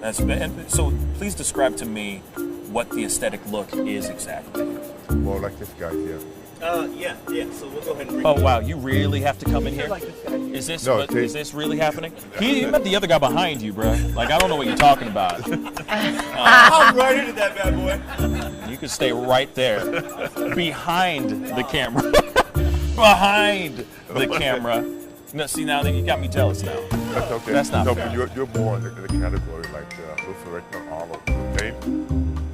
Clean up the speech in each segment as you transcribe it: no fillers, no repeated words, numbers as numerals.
So please describe to me what the aesthetic look is exactly. More like this guy here. Yeah. So we'll go ahead and. Oh wow, you really have to come in here. Like this guy. Is this No, is this really happening? You met the other guy behind you, bro. Like I don't know what you're talking about. I'm right into that bad boy. You can stay right there, behind the camera, behind the camera. No, see now that you got me jealous now. That's okay. That's not no, fair. but you're more in the category like Luther Reckner, Arnold. Okay?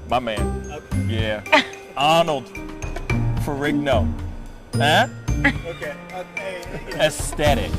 My man. Yeah. Arnold Ferrigno. Huh? Okay. Aesthetic.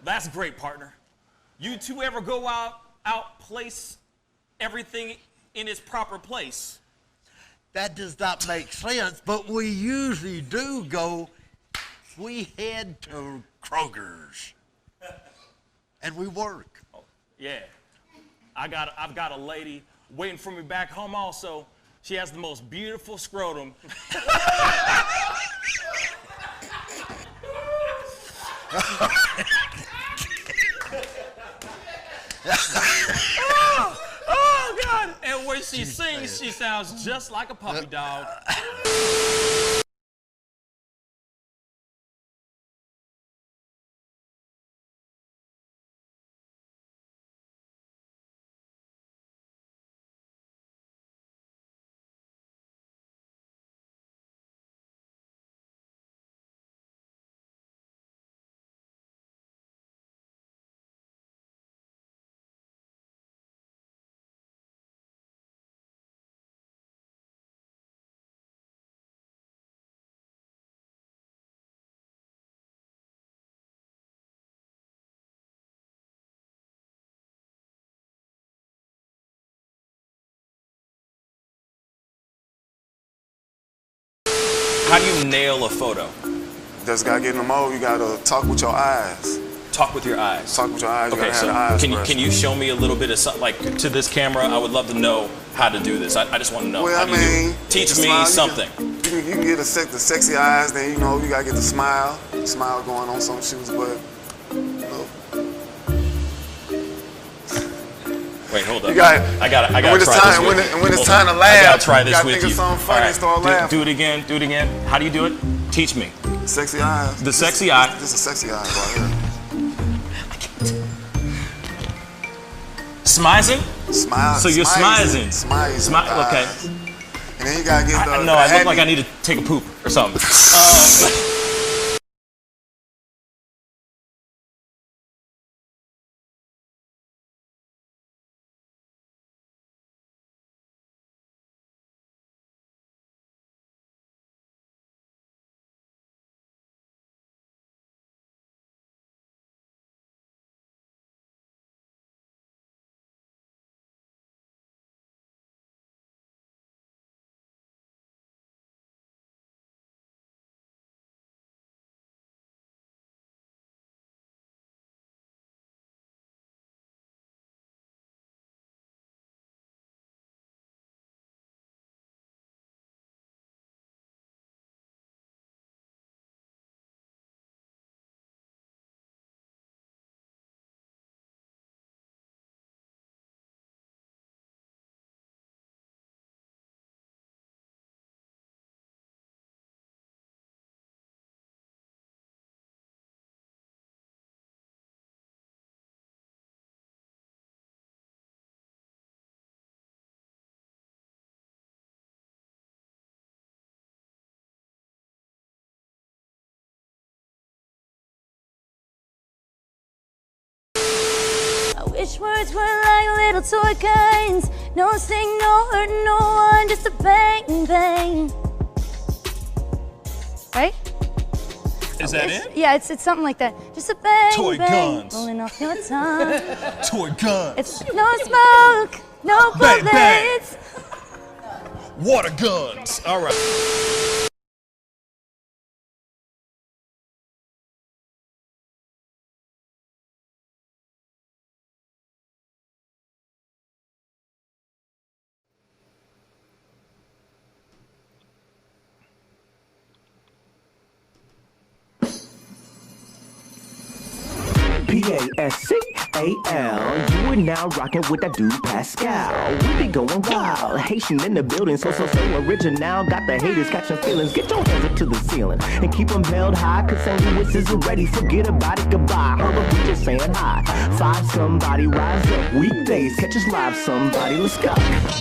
That's great, partner. You two ever go outplace everything in its proper place? That does not make sense, but we usually do go. We head to Kroger's, and we work. Oh, yeah. I've got a lady waiting for me back home also. She has the most beautiful scrotum. Oh, God. And when she sings, she sounds just like a puppy dog. How do you nail a photo? Just gotta get in the mode. You gotta talk with your eyes. Talk with your eyes. Talk with your eyes. You Okay, gotta so have the eyes can you first. show me a little bit of something, like to this camera? I would love to know how to do this. I just want to know. Well, How I do you do mean, it? Teach the me smile, something. You can get the sexy eyes. Then you know you gotta get the smile going on some shoes, but you know. Wait, hold up. You got. I gotta when try it's this time, with when, you. it, when it's Hold time on. to laugh, I gotta try you this gotta with think you. of something funny All right, and start laughing. do it again. Do it again. How do you do it? Teach me. Sexy eyes. The sexy eye. This is sexy eyes right here. Smizing? Smile. So you're smizing. Smile. Okay. And then you gotta get the. No, I look like I need to take a poop or something. Wish words were like little toy guns. No sting, no hurt, no one, just a bang, bang. Right? Is that it? Yeah, it's something like that. Just a bang, Toy bang, guns. rolling off your tongue. Toy guns. It's no smoke, no Bang, bang. bullets. Water guns. All right. Pascal, you are now rocking with that dude Pascal. We be going wild, Haitian in the building, so original. Got the haters catching feelings. Get your hands up to the ceiling and keep them held high. Cause St. Louis is ready. Forget about it, goodbye. Hold up, we just saying hi. Five somebody, rise up. Weekdays, catch us live. Somebody, let's go.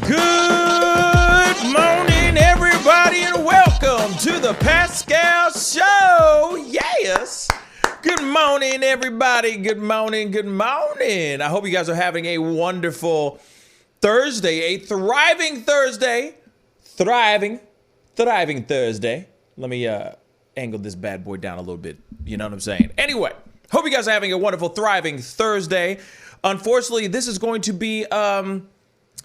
Good morning, everybody, and welcome to the Pascal Show. Yes. Good morning, everybody. Good morning. Good morning. I hope you guys are having a wonderful Thursday, a thriving Thursday. Thriving Thursday. Let me angle this bad boy down a little bit. You know what I'm saying? Anyway, hope you guys are having a wonderful, thriving Thursday. Unfortunately, this is going to be,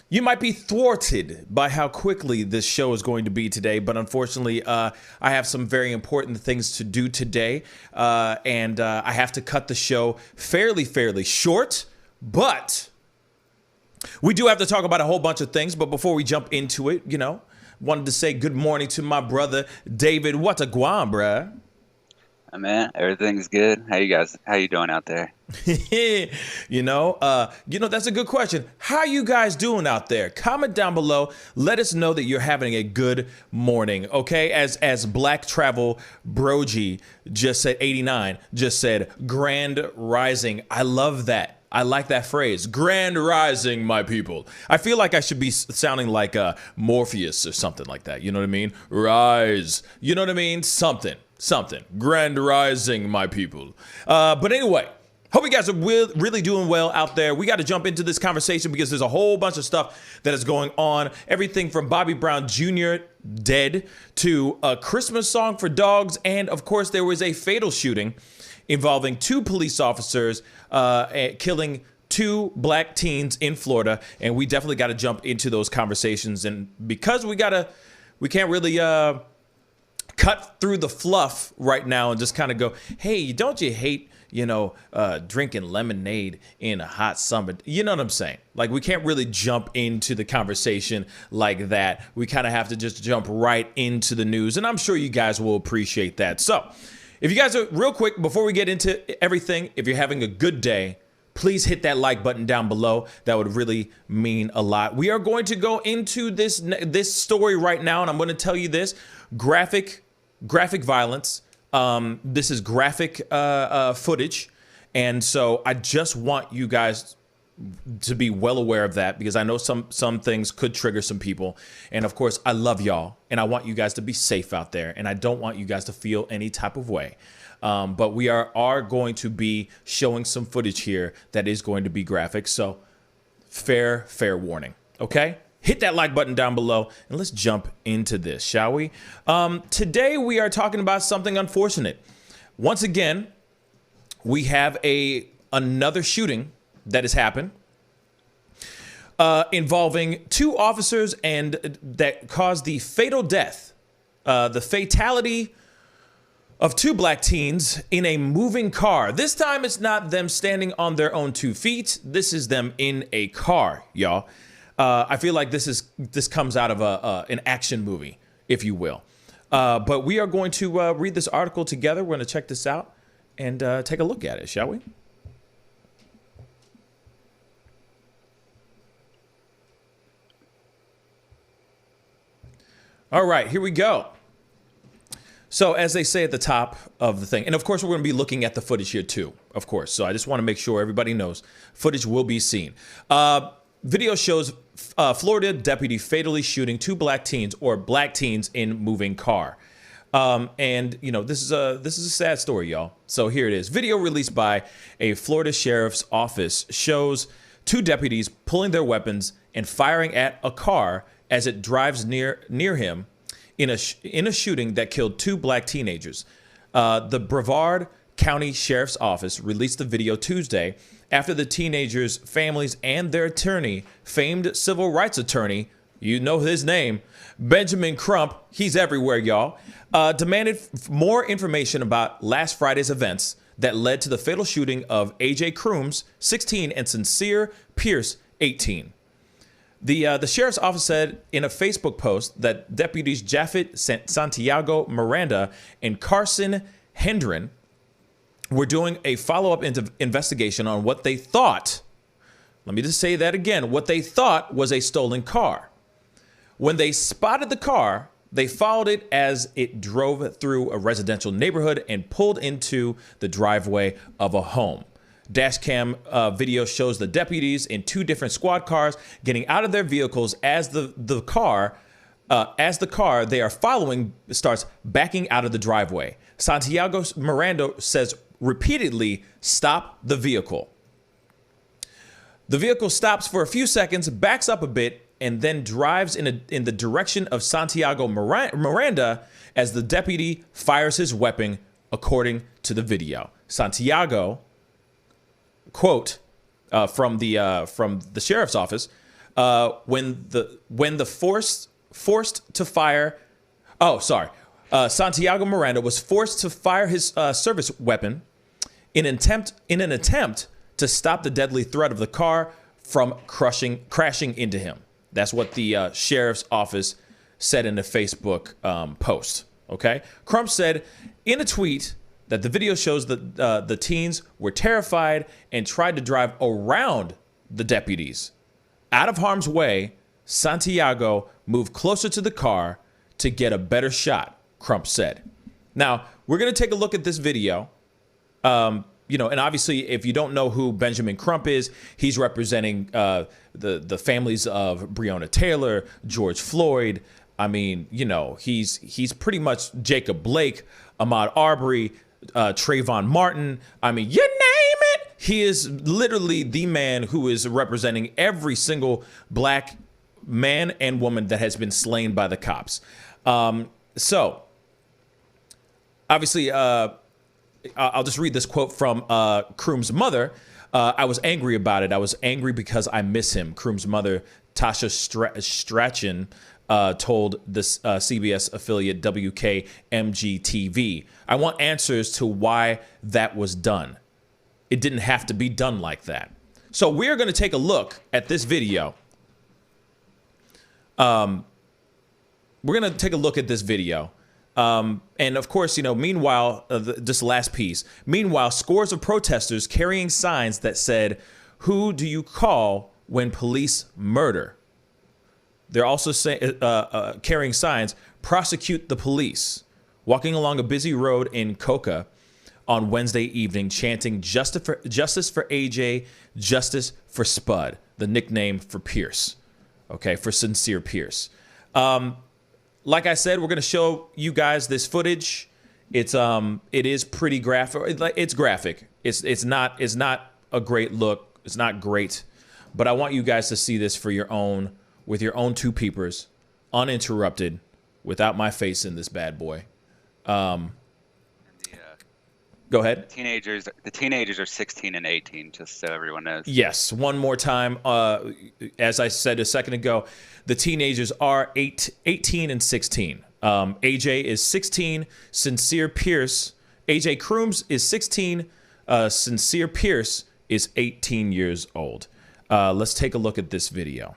you might be thwarted by how quickly this show is going to be today, but unfortunately, I have some very important things to do today, and I have to cut the show fairly short, but we do have to talk about a whole bunch of things. But before we jump into it, you know, wanted to say good morning to my brother, David. What a guam, bruh? Man, everything's good. How you doing out there? You know, that's a good question. How you guys doing out there? Comment down below. Let us know that you're having a good morning. Okay, as Black Travel Brogy just said, 89 just said, grand rising. I love that. I like that phrase, grand rising, my people. I feel like I should be sounding like Morpheus or something like that. You know what I mean? Rise. You know what I mean? Something. Grand rising, my people. But anyway, hope you guys are really doing well out there. We got to jump into this conversation because there's a whole bunch of stuff that is going on. Everything from Bobby Brown Jr. dead to a Christmas song for dogs. And of course, there was a fatal shooting involving two police officers killing two black teens in Florida. And we definitely got to jump into those conversations. And because we can't really cut through the fluff right now and just kind of go, hey, don't you hate, drinking lemonade in a hot summer? You know what I'm saying? Like, we can't really jump into the conversation like that. We kind of have to just jump right into the news. And I'm sure you guys will appreciate that. So if you guys are real quick, before we get into everything, if you're having a good day, please hit that like button down below. That would really mean a lot. We are going to go into this story right now, and I'm going to tell you this. Graphic violence. This is graphic footage. And so I just want you guys to be well aware of that, because I know some things could trigger some people. And of course, I love y'all, and I want you guys to be safe out there, and I don't want you guys to feel any type of way. But we are going to be showing some footage here that is going to be graphic. So fair warning. Okay? Hit that like button down below, and let's jump into this, shall we? Today, we are talking about something unfortunate. Once again, we have another shooting that has happened involving two officers, and that caused the fatal death, the fatality of two black teens in a moving car. This time, it's not them standing on their own 2 feet. This is them in a car, y'all. I feel like this comes out of an action movie, if you will. But we are going to read this article together. We're going to check this out and take a look at it, shall we? All right, here we go. So as they say at the top of the thing, and of course we're going to be looking at the footage here too, of course. So I just want to make sure everybody knows footage will be seen. Video shows Florida deputy fatally shooting two black teens in moving car. And this is a sad story, y'all. So here it is. Video released by a Florida sheriff's office shows Two deputies pulling their weapons and firing at a car as it drives near him in a shooting that killed two black teenagers. The Brevard County Sheriff's Office released the video Tuesday after the teenagers' families and their attorney, famed civil rights attorney, you know his name, Benjamin Crump, he's everywhere, y'all, demanded more information about last Friday's events that led to the fatal shooting of A.J. Crooms, 16, and Sincere Pierce, 18. The sheriff's office said in a Facebook post that deputies Japhet Santiago-Miranda and Carson Hendren were doing a follow-up investigation on what they thought, let me just say that again, what they thought was a stolen car. When they spotted the car, they followed it as it drove through a residential neighborhood and pulled into the driveway of a home. Dashcam video shows the deputies in two different squad cars getting out of their vehicles as the car they are following starts backing out of the driveway. Santiago-Miranda says repeatedly, "Stop the vehicle." The vehicle stops for a few seconds, backs up a bit, and then drives in the direction of Santiago-Miranda as the deputy fires his weapon, according to the video. Santiago, quote from the sheriff's office, Santiago-Miranda was forced to fire his service weapon in an attempt to stop the deadly threat of the car from crashing into him. That's what the sheriff's office said in the Facebook post. Okay, Crump said in a tweet that the video shows that the teens were terrified and tried to drive around the deputies. Out of harm's way, Santiago moved closer to the car to get a better shot, Crump said. Now, we're going to take a look at this video. And obviously, if you don't know who Benjamin Crump is, he's representing the families of Breonna Taylor, George Floyd. I mean, he's pretty much Jacob Blake, Ahmaud Arbery, Trayvon Martin. I mean, you name it. He is literally the man who is representing every single black man and woman that has been slain by the cops. So, obviously, I'll just read this quote from Croom's mother. I was angry about it. I was angry because I miss him. Croom's mother, Tasha Strachan, told this CBS affiliate WKMG-TV. I want answers to why that was done. It didn't have to be done like that. So we're going to take a look at this video. We're going to take a look at this video. And of course, meanwhile, this last piece, meanwhile, scores of protesters carrying signs that said, "Who do you call when police murder?" They're also carrying signs, "Prosecute the police," walking along a busy road in Coca on Wednesday evening, chanting justice for AJ, justice for Spud, the nickname for Pierce. Okay, for Sincere Pierce. Like I said, we're going to show you guys this footage. It is pretty graphic. It's graphic. It's not a great look. It's not great, but I want you guys to see this with your own two peepers, uninterrupted, without my face in this bad boy. Go ahead. The teenagers are 16 and 18, just so everyone knows. Yes, one more time. As I said a second ago, the teenagers are 18 and 16. AJ is 16. Sincere Pierce. AJ Crooms is 16. Sincere Pierce is 18 years old. Let's take a look at this video.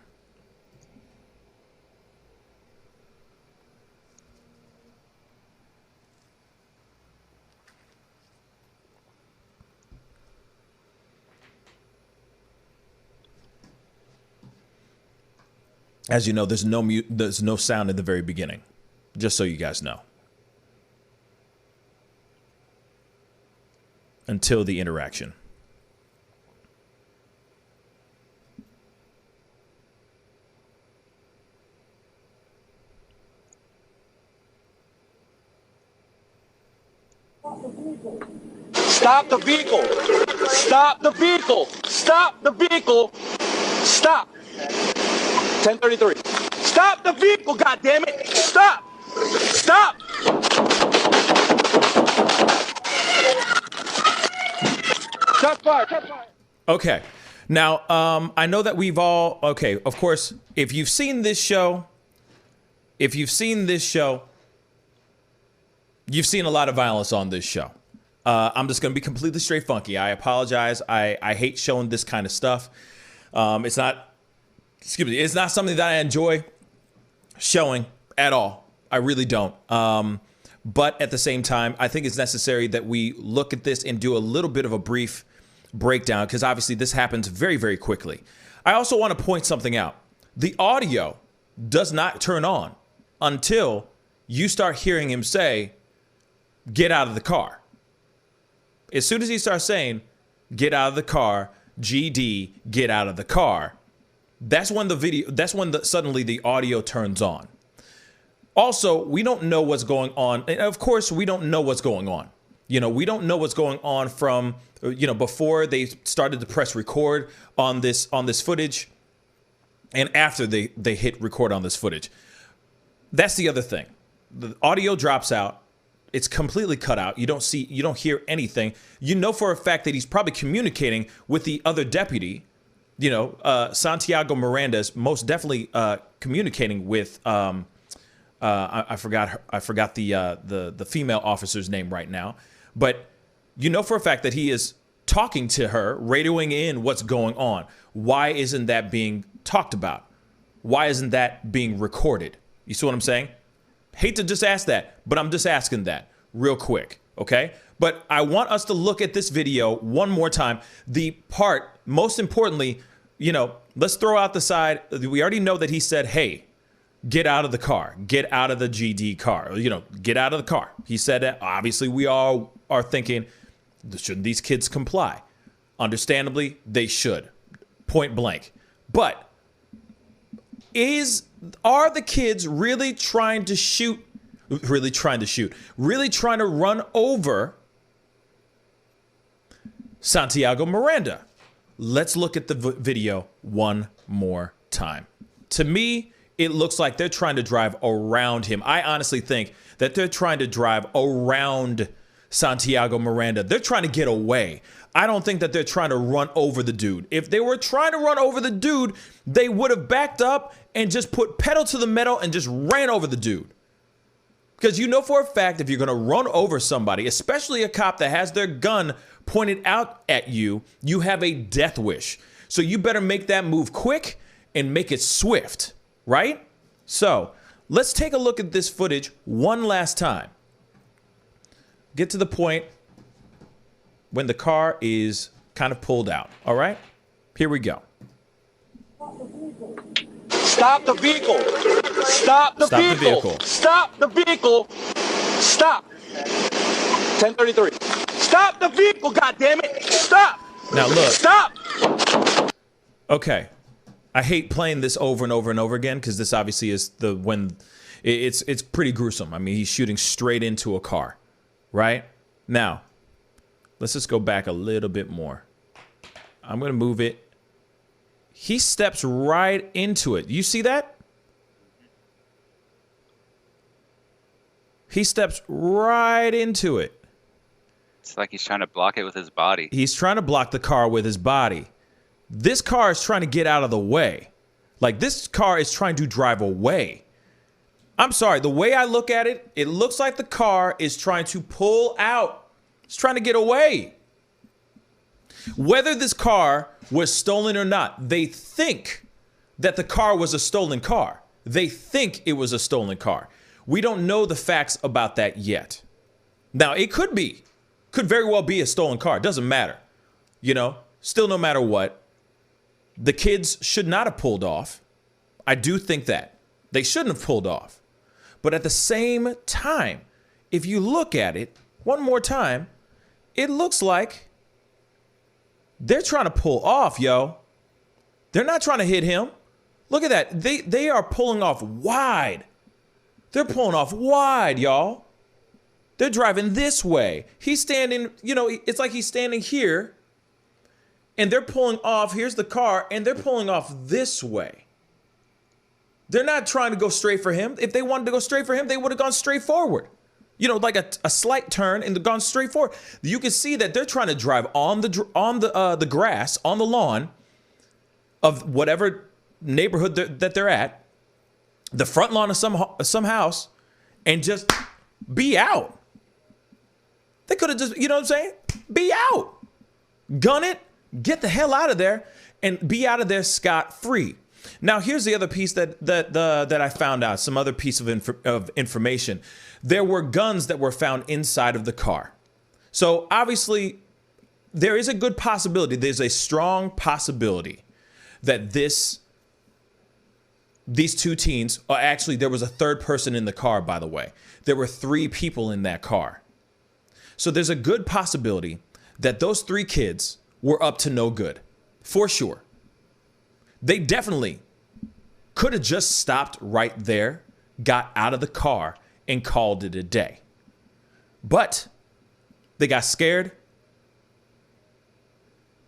As you know, there's no sound at the very beginning, just so you guys know. Until the interaction. Stop the vehicle! Stop the vehicle! Stop the vehicle! Stop. 1033. Stop the vehicle, goddammit! Stop! Stop! Shots fired. Shots fired. Okay. Now, I know that we've all, okay, of course, if you've seen this show, you've seen a lot of violence on this show. I'm just going to be completely straight funky. I apologize. I hate showing this kind of stuff. It's not something that I enjoy showing at all. I really don't. But at the same time, I think it's necessary that we look at this and do a little bit of a brief breakdown, because obviously this happens very, very quickly. I also want to point something out. The audio does not turn on until you start hearing him say, "Get out of the car." As soon as he starts saying, "Get out of the car, GD, get out of the car," that's when suddenly the audio turns on. Also, we don't know what's going on. And of course, we don't know what's going on. You know, we don't know what's going on from, before they started to press record on this footage and after they hit record on this footage. That's the other thing. The audio drops out. It's completely cut out. You don't hear anything. You know for a fact that he's probably communicating with the other deputy. Santiago-Miranda is most definitely communicating with I forgot the female officer's name right now, but you know for a fact that he is talking to her, radioing in what's going on. Why isn't that being talked about? Why isn't that being recorded? You see what I'm saying? Hate to just ask that, but I'm just asking that real quick, okay? But I want us to look at this video one more time. The part, most importantly, let's throw out the side. We already know that he said, "Hey, get out of the car, get out of the GD car, get out of the car." He said that. Obviously, we all are thinking, shouldn't these kids comply? Understandably, they should, point blank. But are the kids really trying to run over Santiago-Miranda? Let's look at the video one more time. To me, it looks like they're trying to drive around him. I honestly think that they're trying to drive around Santiago-Miranda. They're trying to get away. I don't think that they're trying to run over the dude. If they were trying to run over the dude, they would have backed up and just put pedal to the metal and just ran over the dude. Because you know for a fact, if you're going to run over somebody, especially a cop that has their gun pointed out at you, you have a death wish. So you better make that move quick and make it swift, right? So let's take a look at this footage one last time. Get to the point when the car is kind of pulled out, all right? Here we go. Stop the vehicle. Stop the vehicle. Stop the vehicle. Stop. 1033. Stop the vehicle, goddammit. Stop. Now look. Stop. Okay. I hate playing this over and over and over again because this obviously is it's pretty gruesome. I mean, he's shooting straight into a car, right? Now, let's just go back a little bit more. I'm going to move it. He steps right into it. You see that? He steps right into it. It's like he's trying to block it with his body. He's trying to block the car with his body. This car is trying to get out of the way. Like, this car is trying to drive away. I'm sorry, the way I look at it, it looks like the car is trying to pull out. It's trying to get away. Whether this car was stolen or not, they think that the car was a stolen car. They think it was a stolen car. We don't know the facts about that yet. Now, it could very well be a stolen car. It doesn't matter. Still, no matter what, the kids should not have pulled off. I do think that. They shouldn't have pulled off. But at the same time, if you look at it one more time, it looks like they're trying to pull off, yo. They're not trying to hit him. Look at that. They are pulling off wide. They're pulling off wide, y'all. They're driving this way. He's standing, it's like he's standing here. and they're pulling off. Here's the car, and they're pulling off this way. They're not trying to go straight for him. If they wanted to go straight for him, they would have gone straight forward. You know, like a slight turn and gone straight forward. You can see that they're trying to drive on the grass, on the lawn of whatever neighborhood that they're at, the front lawn of some house, and just be out. They could have just, you know what I'm saying? Be out. Gun it, get the hell out of there, and be out of there scot-free. Now, here's the other piece that I found out, some other piece of information. There were guns that were found inside of the car. So obviously, there is a good possibility, there's a strong possibility that these two teens, actually, there was a third person in the car, by the way. There were 3 people in that car. So there's a good possibility that those 3 kids were up to no good, for sure. They definitely could have just stopped right there, got out of the car, and called it a day. But they got scared.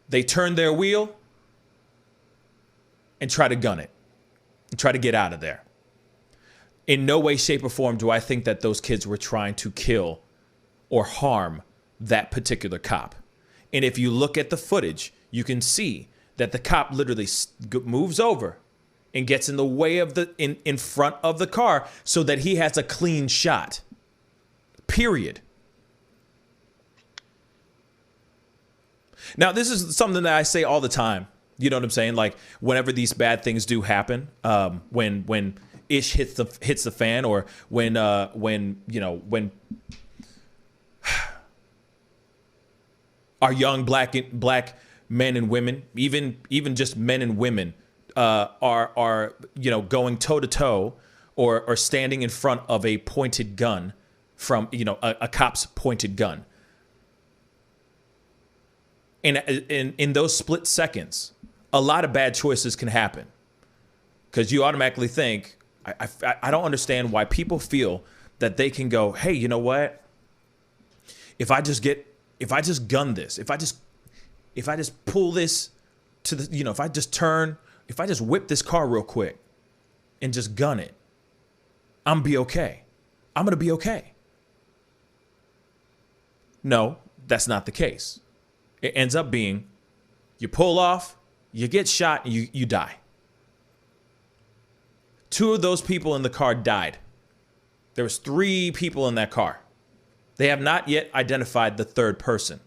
They turned their wheel and tried to gun it and try to get out of there. In no way, shape, or form do I think that those kids were trying to kill or harm that particular cop. And if you look at the footage, you can see that the cop literally moves over and gets in the way of in front of the car so that he has a clean shot. Period. Now, this is something that I say all the time. You know what I'm saying? Like, whenever these bad things do happen, when ish hits the fan, or when our young black men and women, even just men and women, are going toe to toe or standing in front of a pointed gun from a cop's pointed gun. And in those split seconds, a lot of bad choices can happen, because you automatically think, I don't understand why people feel that they can go, hey, you know what? If I just gun this, if I just pull this to the, if I just whip this car real quick and just gun it, I'm going to be okay. No, that's not the case. It ends up being, you pull off, you get shot, and you die. 2 of those people in the car died. There was 3 people in that car. They have not yet identified the third person.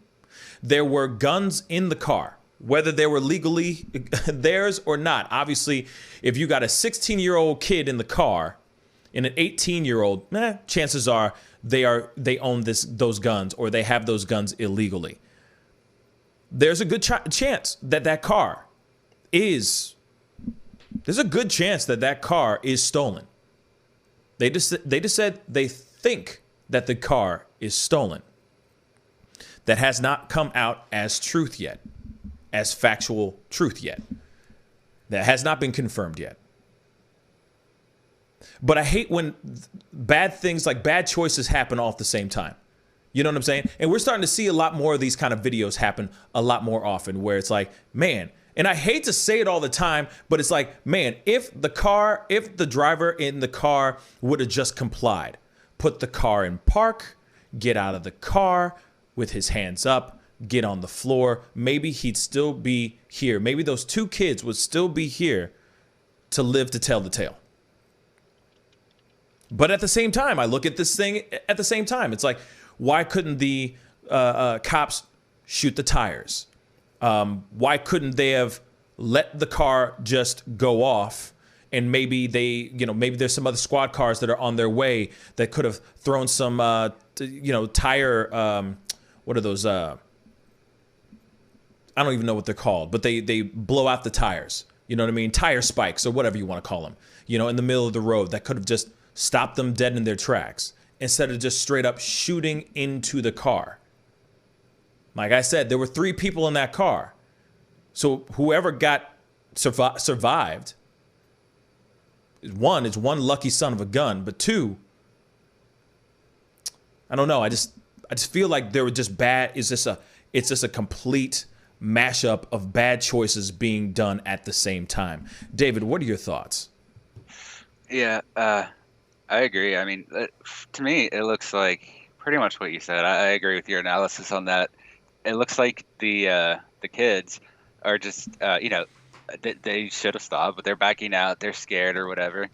There were guns in the car, whether they were legally theirs or not. Obviously, if you got a 16-year-old kid in the car and an 18-year-old, chances are they own those guns, or they have those guns illegally. There's a good chance that car is. There's a good chance that car is stolen. They just said they think that the car is stolen. That has not come out as truth yet, as factual truth yet. That has not been confirmed yet. But I hate when bad things, like bad choices, happen all at the same time. You know what I'm saying? And we're starting to see a lot more of these kind of videos happen a lot more often, where it's like, man, and I hate to say it all the time, but it's like, man, if the driver in the car would have just complied, put the car in park, get out of the car with his hands up, get on the floor, maybe he'd still be here. Maybe those 2 kids would still be here to live to tell the tale. But at the same time, I look at this thing at the same time. It's like, why couldn't the cops shoot the tires? Why couldn't they have let the car just go off? And maybe maybe there's some other squad cars that are on their way that could have thrown some, tire, what are those? I don't even know what they're called, but they blow out the tires. You know what I mean? Tire spikes, or whatever you want to call them, in the middle of the road, that could have just stopped them dead in their tracks, instead of just straight up shooting into the car. Like I said, there were 3 people in that car. So whoever survived, is one lucky son of a gun, but 2, I don't know. I just feel like they were just bad. It's just a complete mashup of bad choices being done at the same time. David, what are your thoughts? Yeah, I agree. I mean, to me, it looks like pretty much what you said. I agree with your analysis on that. It looks like the kids are just, they should have stopped, but they're backing out. They're scared or whatever.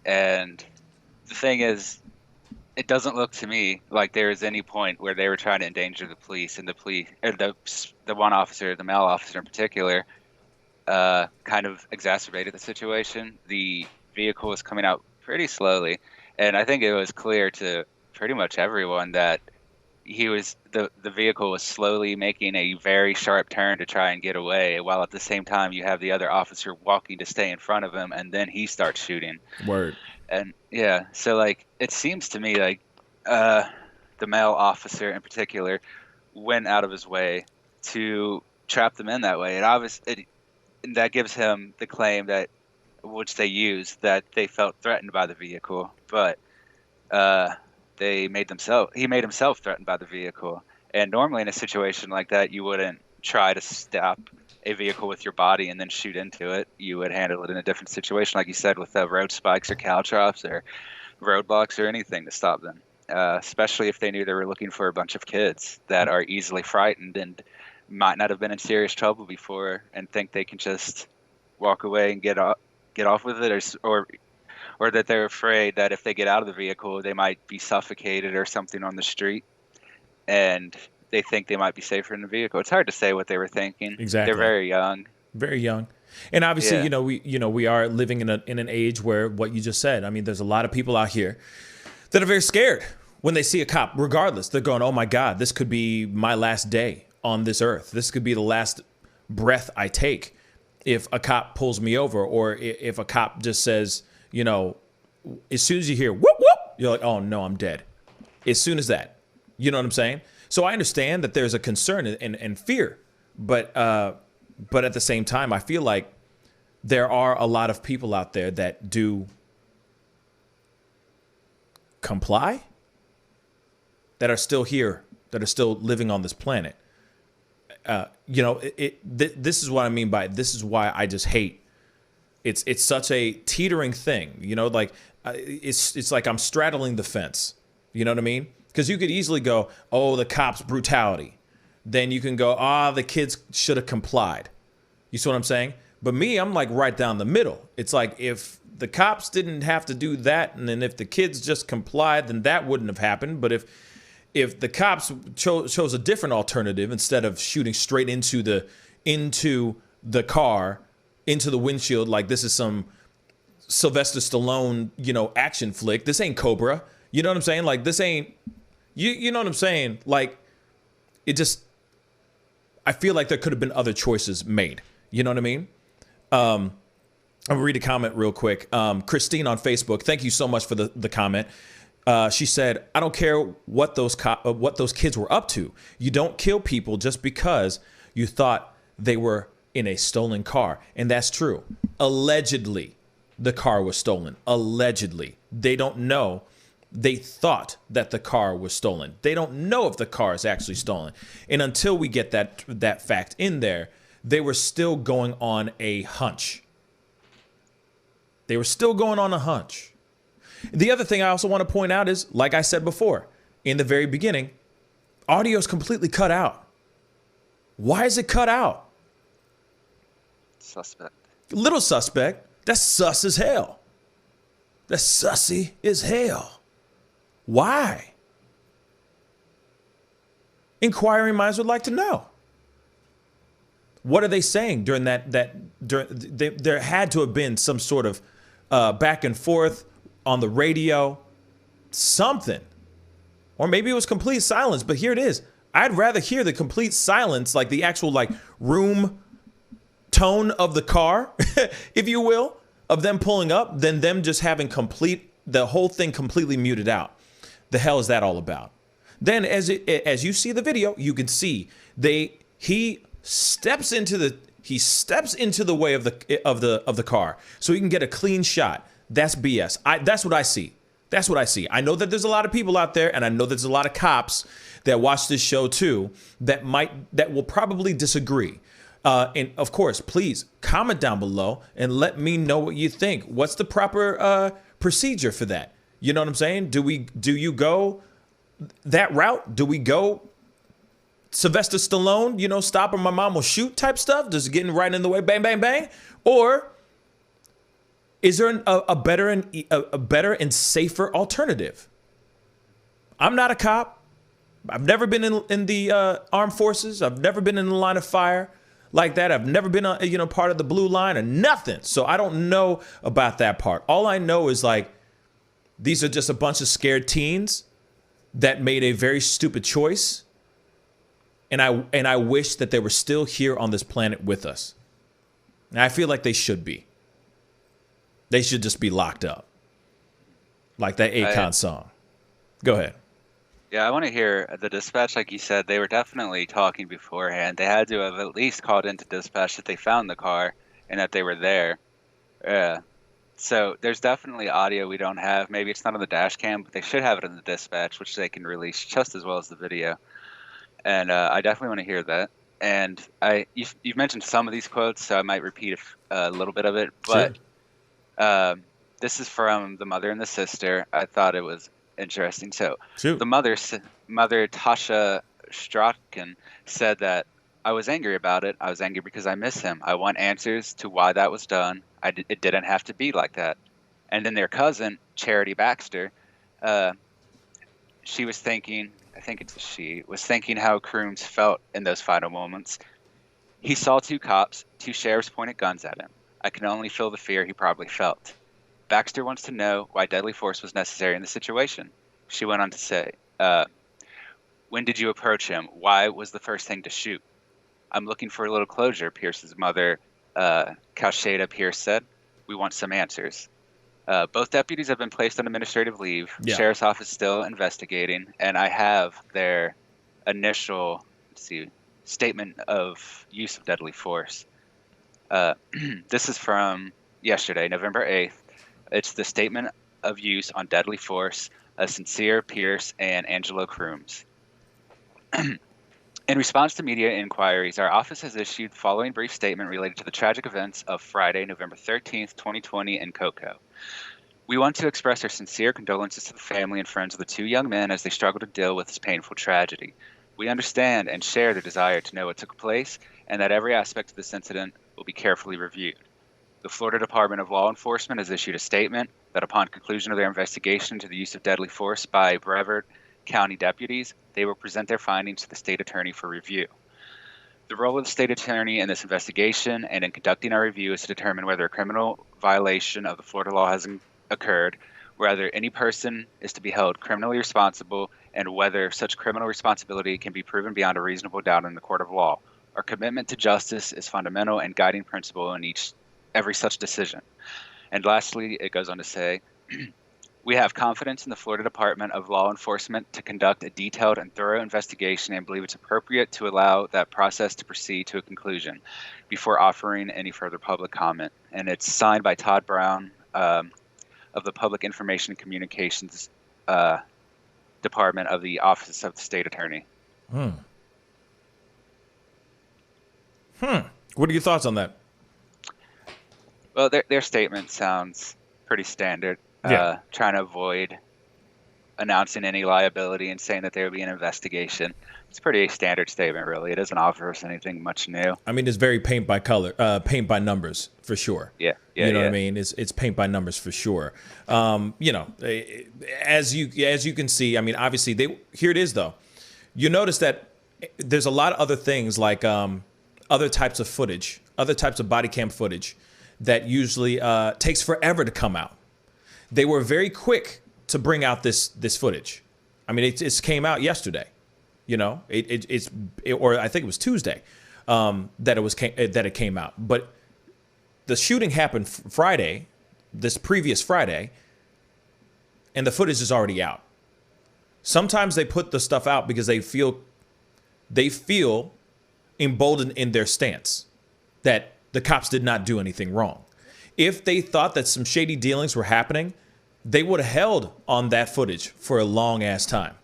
And the thing is, it doesn't look to me like there is any point where they were trying to endanger the police, and the one officer, the male officer in particular, kind of exacerbated the situation. The vehicle was coming out pretty slowly, and I think it was clear to pretty much everyone that the vehicle was slowly making a very sharp turn to try and get away, while at the same time you have the other officer walking to stay in front of him, and then he starts shooting. Word. And yeah, so like it seems to me like the male officer in particular went out of his way to trap them in that way, and obviously that gives him the claim that which they use that they felt threatened by the vehicle, but he made himself threatened by the vehicle. And normally in a situation like that, you wouldn't try to stop a vehicle with your body and then shoot into it. You would handle it in a different situation, like you said, with road spikes or caltrops or roadblocks or anything to stop them, especially if they knew they were looking for a bunch of kids that are easily frightened and might not have been in serious trouble before and think they can just walk away and get off with it, or that they're afraid that if they get out of the vehicle, they might be suffocated or something on the street, and they think they might be safer in the vehicle. It's hard to say what they were thinking. Exactly. They're very young. Very young. And obviously, Yeah. we are living in an age where what you just said, I mean, there's a lot of people out here that are very scared when they see a cop, regardless. They're going, oh my God, this could be my last day on this earth. This could be the last breath I take if a cop pulls me over, or if a cop just says, as soon as you hear whoop, whoop, you're like, oh no, I'm dead. As soon as that, you know what I'm saying? So I understand that there's a concern and fear, but at the same time, I feel like there are a lot of people out there that do comply, that are still here, that are still living on this planet. This is what I mean by this is why I just hate. It's such a teetering thing, it's like I'm straddling the fence. You know what I mean? Because you could easily go, oh, the cops' brutality. Then you can go, the kids should have complied. You see what I'm saying? But me, I'm like right down the middle. It's like if the cops didn't have to do that, and then if the kids just complied, then that wouldn't have happened. But if the cops chose a different alternative, instead of shooting straight into the car, into the windshield, like this is some Sylvester Stallone, action flick. This ain't Cobra. You know what I'm saying? Like this ain't, you know what I'm saying? Like it just, I feel like there could have been other choices made. You know what I mean? I'll read a comment real quick. Christine on Facebook, thank you so much for the comment. She said, I don't care what those kids were up to. You don't kill people just because you thought they were in a stolen car. And that's true. Allegedly, the car was stolen. Allegedly. They don't know. They thought that the car was stolen. They don't know if the car is actually stolen. And until we get that fact in there, they were still going on a hunch. They were still going on a hunch. The other thing I also want to point out is, like I said before, in the very beginning, audio is completely cut out. Why is it cut out? Suspect. Little suspect. That's sus as hell. That's sussy as hell. Why? Inquiring minds would like to know. What are they saying during there had to have been some sort of back and forth on the radio, something. Or maybe it was complete silence, but here it is. I'd rather hear the complete silence, like the actual room tone of the car, if you will, of them pulling up, than them just having the whole thing completely muted out. The hell is that all about? Then as you see the video, you can see he steps into the way of the car so he can get a clean shot. That's BS. That's what I see. That's what I see. I know that there's a lot of people out there, and I know there's a lot of cops that watch this show too that will probably disagree. And of course, please comment down below and let me know what you think. What's the proper procedure for that? You know what I'm saying? Do you go that route? Do we go Sylvester Stallone, stop or my mom will shoot type stuff? Just getting right in the way, bang, bang, bang? Or is there a better and safer alternative? I'm not a cop. I've never been in the armed forces. I've never been in the line of fire like that. I've never been part of the blue line or nothing. So I don't know about that part. All I know is these are just a bunch of scared teens that made a very stupid choice. And I wish that they were still here on this planet with us. And I feel like they should be. They should just be locked up. Like that Akon song. Go ahead. Yeah, I want to hear the dispatch. Like you said, they were definitely talking beforehand. They had to have at least called into dispatch that they found the car and that they were there. So there's definitely audio we don't have. Maybe it's not on the dash cam, but they should have it in the dispatch, which they can release just as well as the video. And I definitely want to hear that. And you've mentioned some of these quotes, so I might repeat a little bit of it. But this is from the mother and the sister. I thought it was interesting. So the mother, Tasha Strotkin, said that I was angry about it. I was angry because I miss him. I want answers to why that was done. It didn't have to be like that. And then their cousin, Charity Baxter, she was thinking, I think it's a she, was thinking how Crooms felt in those final moments. He saw two cops, two sheriffs pointed guns at him. I can only feel the fear he probably felt. Baxter wants to know why deadly force was necessary in the situation. She went on to say, when did you approach him? Why was the first thing to shoot? I'm looking for a little closure, Pierce's mother, Calshada Pierce said. We want some answers. Both deputies have been placed on administrative leave. Yeah. Sheriff's office still investigating, and I have their initial statement of use of deadly force. This is from yesterday, November 8th. It's the statement of use on deadly force of Sincere Pierce and Angelo Crooms. In response to media inquiries, our office has issued the following brief statement related to the tragic events of Friday, November 13th, 2020 in Cocoa. We want to express our sincere condolences to the family and friends of the two young men as they struggle to deal with this painful tragedy. We understand and share the desire to know what took place and that every aspect of this incident will be carefully reviewed. The Florida Department of Law Enforcement has issued a statement that upon conclusion of their investigation into the use of deadly force by Brevard County deputies, they will present their findings to the state attorney for review. The role of the state attorney in this investigation and in conducting our review is to determine whether a criminal violation of the Florida law has occurred, whether any person is to be held criminally responsible, and whether such criminal responsibility can be proven beyond a reasonable doubt in the court of law. Our commitment to justice is fundamental and guiding principle in every such decision. And lastly, it goes on to say, we have confidence in the Florida Department of Law Enforcement to conduct a detailed and thorough investigation and believe it's appropriate to allow that process to proceed to a conclusion before offering any further public comment. And it's signed by Todd Brown of the Public Information and Communications Department of the Office of the State Attorney. What are your thoughts on that? Well, their statement sounds pretty standard. Trying to avoid announcing any liability and saying that there would be an investigation. It's a pretty standard statement, really. It doesn't offer us anything much new. I mean, it's very paint by numbers for sure. Yeah. You know what I mean? It's paint by numbers for sure. As you can see, I mean, obviously here it is though. You notice that there's a lot of other things like other types of footage, other types of body cam footage that usually takes forever to come out. They were very quick to bring out this footage. I mean, it came out yesterday. You know, or I think it was Tuesday that it came out. But the shooting happened Friday, this previous Friday, and the footage is already out. Sometimes they put the stuff out because they feel emboldened in their stance that the cops did not do anything wrong. If they thought that some shady dealings were happening, they would have held on that footage for a long ass time.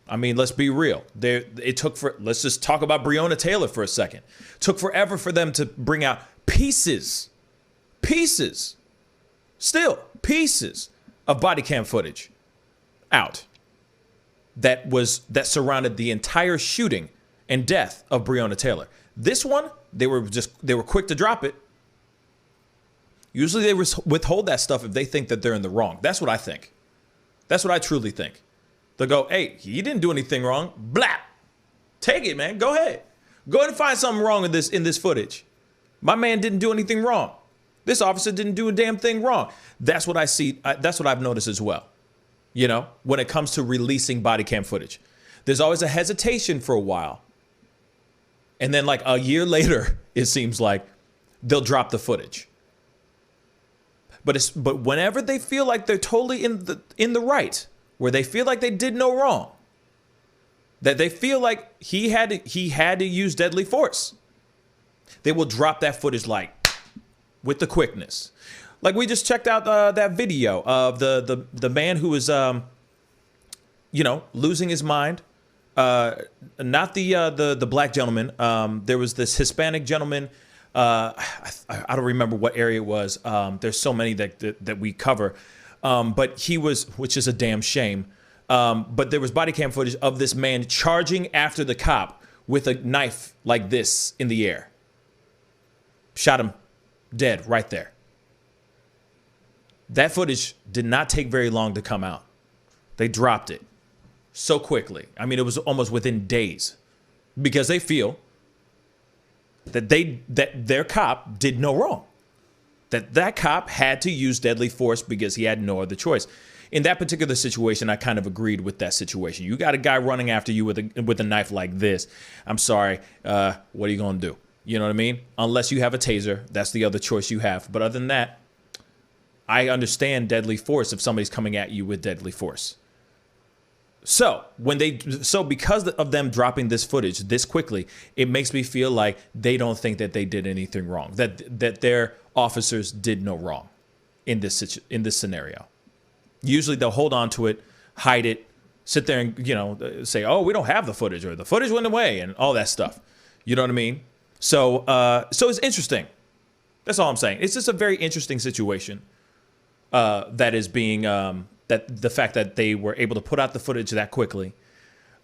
I mean, let's be real. Let's just talk about Breonna Taylor for a second. Took forever for them to bring out pieces of body cam footage out that surrounded the entire shooting and death of Breonna Taylor. This one, they were quick to drop it. Usually they withhold that stuff if they think that they're in the wrong. That's what I think. That's what I truly think. They'll go, hey, he didn't do anything wrong. Blah. Take it, man. Go ahead. Go ahead and find something wrong in this footage. My man didn't do anything wrong. This officer didn't do a damn thing wrong. That's what I see. That's what I've noticed as well. You know, when it comes to releasing body cam footage, there's always a hesitation for a while. And then like a year later, it seems like they'll drop the footage. But whenever they feel like they're totally in the right, where they feel like they did no wrong, that they feel like he had to use deadly force, they will drop that footage like with the quickness. Like we just checked out that video of the man who was losing his mind. Not the black gentleman. There was this Hispanic gentleman. I don't remember what area it was. There's so many that we cover. But he was, which is a damn shame. But there was body cam footage of this man charging after the cop with a knife like this in the air. Shot him dead right there. That footage did not take very long to come out. They dropped it so quickly. I mean, it was almost within days because they feel that their cop did no wrong. That cop had to use deadly force because he had no other choice. In that particular situation, I kind of agreed with that situation. You got a guy running after you with a knife like this. I'm sorry. What are you going to do? You know what I mean? Unless you have a taser, that's the other choice you have. But other than that, I understand deadly force if somebody's coming at you with deadly force. So because of them dropping this footage this quickly, it makes me feel like they don't think that they did anything wrong, that their officers did no wrong in this scenario. Usually they'll hold on to it, hide it, sit there and say, oh, we don't have the footage, or the footage went away, and all that stuff. You know what I mean? So it's interesting. That's all I'm saying. It's just a very interesting situation that is being that the fact that they were able to put out the footage that quickly.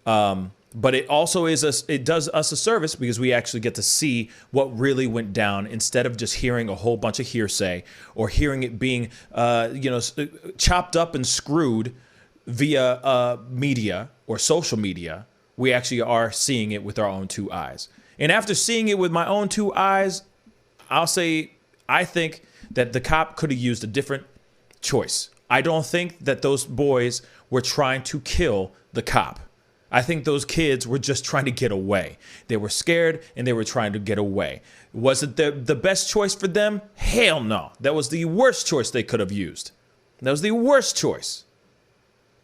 But it also it does us a service because we actually get to see what really went down instead of just hearing a whole bunch of hearsay or hearing it being chopped up and screwed via media or social media. We actually are seeing it with our own two eyes. And after seeing it with my own two eyes, I'll say I think that the cop could have used a different choice. I don't think that those boys were trying to kill the cop. I think those kids were just trying to get away. They were scared and they were trying to get away. Was it the best choice for them? Hell no. That was the worst choice they could have used. That was the worst choice.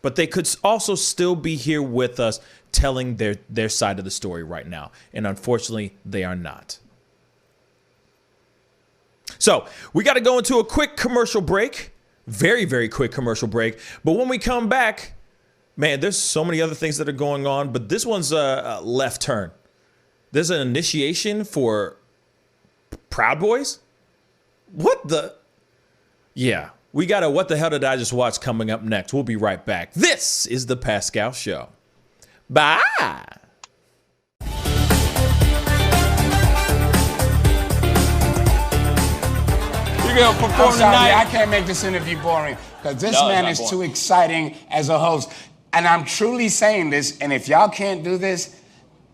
But they could also still be here with us telling their side of the story right now. And unfortunately, they are not. So we got to go into a quick commercial break. Very, very quick commercial break. But when we come back, man, there's so many other things that are going on. But this one's a left turn. There's an initiation for Proud Boys. What the? Yeah, we got a What the Hell Did I Just Watch coming up next. We'll be right back. This is The Pascal Show. Bye. I'm sorry, I can't make this interview boring because this man is too exciting as a host. And I'm truly saying this, and if y'all can't do this,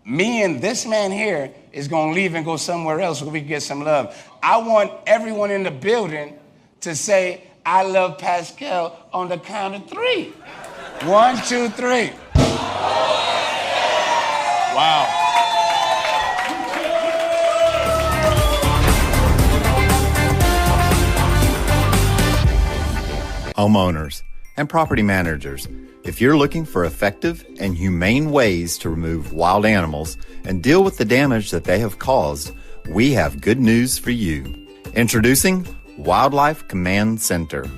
me and this man here is going to leave and go somewhere else where we can get some love. I want everyone in the building to say, I love Pascal on the count of 3. 1, 2, 3. Wow. Homeowners and property managers, if you're looking for effective and humane ways to remove wild animals and deal with the damage that they have caused, we have good news for you. Introducing Wildlife Command Center.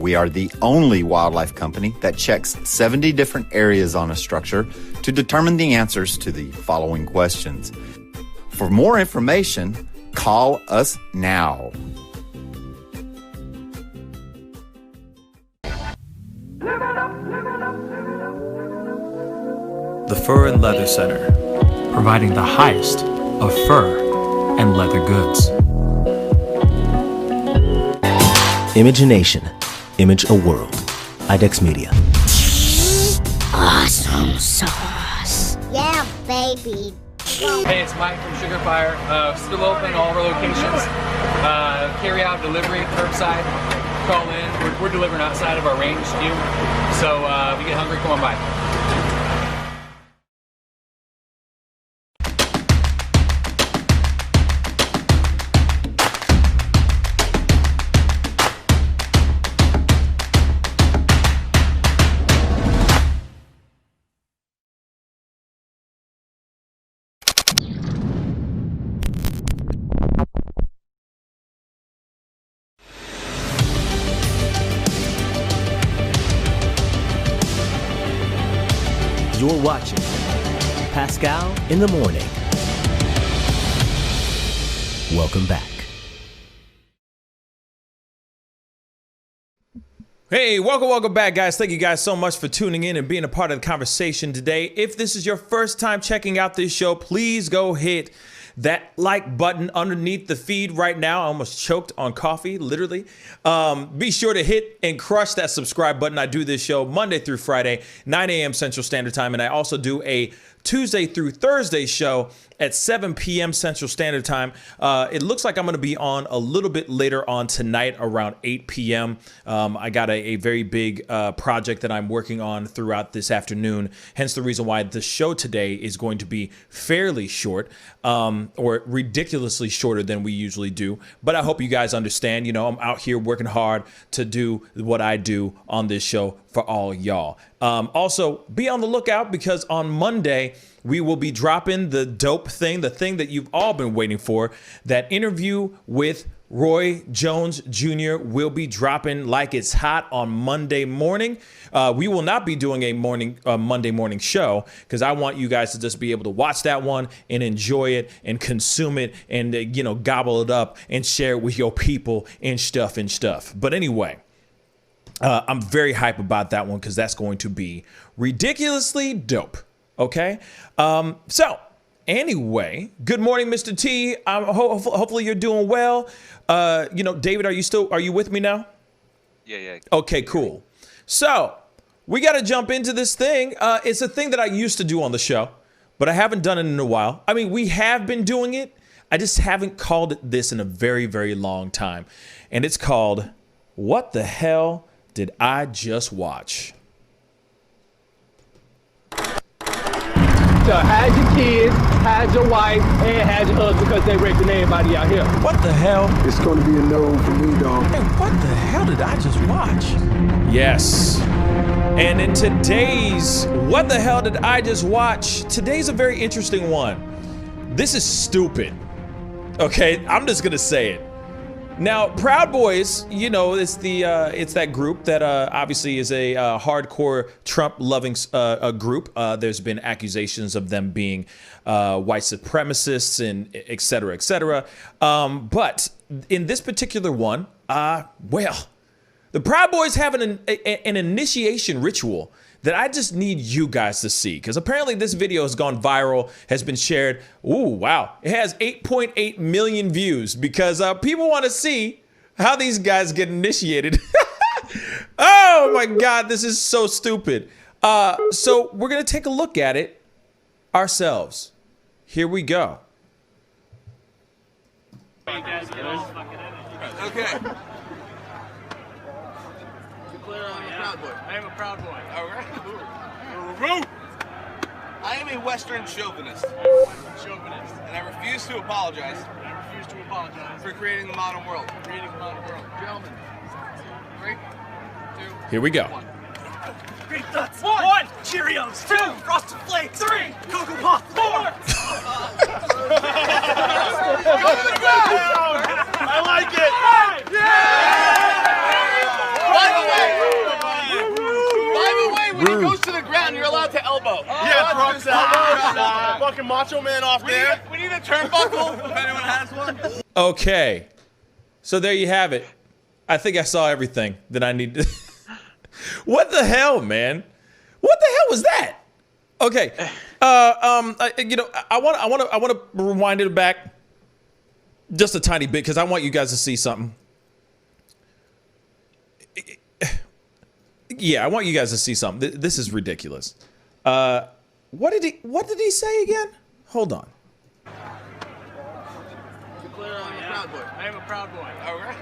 We are the only wildlife company that checks 70 different areas on a structure to determine the answers to the following questions. For more information, call us now. The Fur and Leather Center, providing the highest of fur and leather goods. Imagination, Image a World, IDEX Media. Awesome sauce. Yeah, baby. Hey, it's Mike from Sugar Fire. Still open all of our locations. Carry out, delivery, curbside. Call in. We're delivering outside of our range too. So if you get hungry, come on by. You're watching Pascal in the Morning. Welcome back. Hey, welcome back, guys. Thank you guys so much for tuning in and being a part of the conversation today. If this is your first time checking out this show, please go hit that like button underneath the feed right now. I almost choked on coffee, literally. Be sure to hit and crush that subscribe button. I do this show Monday through Friday, 9 a.m. Central Standard Time, and I also do a Tuesday through Thursday show at 7 p.m. Central Standard Time. It looks like I'm going to be on a little bit later on tonight around 8 p.m. I got a very big project that I'm working on throughout this afternoon, hence the reason why the show today is going to be fairly short, or ridiculously shorter than we usually do. But I hope you guys understand, you know, I'm out here working hard to do what I do on this show for all y'all. Also, be on the lookout because on Monday, we will be dropping the dope thing, the thing that you've all been waiting for. That interview with Roy Jones Jr. will be dropping like it's hot on Monday morning. We will not be doing a Monday morning show because I want you guys to just be able to watch that one and enjoy it and consume it and, gobble it up and share it with your people and stuff. But anyway, I'm very hype about that one because that's going to be ridiculously dope. Okay. So anyway, good morning, Mr. T. Hopefully you're doing well. David, are you with me now? Yeah. Okay, cool. So we got to jump into this thing. It's a thing that I used to do on the show, but I haven't done it in a while. I mean, we have been doing it. I just haven't called it this in a very, very long time. And it's called, What the Hell Did I Just Watch? So hide your kids, hide your wife, and hide your husband because they raping everybody out here. What the hell? It's going to be a no for me, dog. Hey, what the hell did I just watch? Yes. And in today's What the Hell Did I Just Watch? Today's a very interesting one. This is stupid. Okay, I'm just going to say it. Now, Proud Boys, it's that group that obviously is a hardcore Trump-loving group. There's been accusations of them being white supremacists and et cetera. But in this particular one, the Proud Boys have an initiation ritual that I just need you guys to see, because apparently this video has gone viral, has been shared. Ooh, wow. It has 8.8 million views because people want to see how these guys get initiated. Oh my God, this is so stupid. So we're going to take a look at it ourselves. Here we go. Okay. I am a proud boy. All right. I am a Western chauvinist. And I refuse to apologize. For creating the modern world. Gentlemen. 3, 2. Here we go. 1. Great nuts. 1. Cheerios. 2. Frosted Flakes. 3. Cocoa Puffs. 4. I like it. 5. Yeah! By the way, Fucking Macho Man off there. We need a turnbuckle if anyone has one. Okay. So there you have it. I think I saw everything that I needed. What the hell, man? What the hell was that? Okay. I want to rewind it back just a tiny bit because I want you guys to see something. Yeah, I want you guys to see something. This is ridiculous. What did he say again? Hold on. I am a proud boy. All right.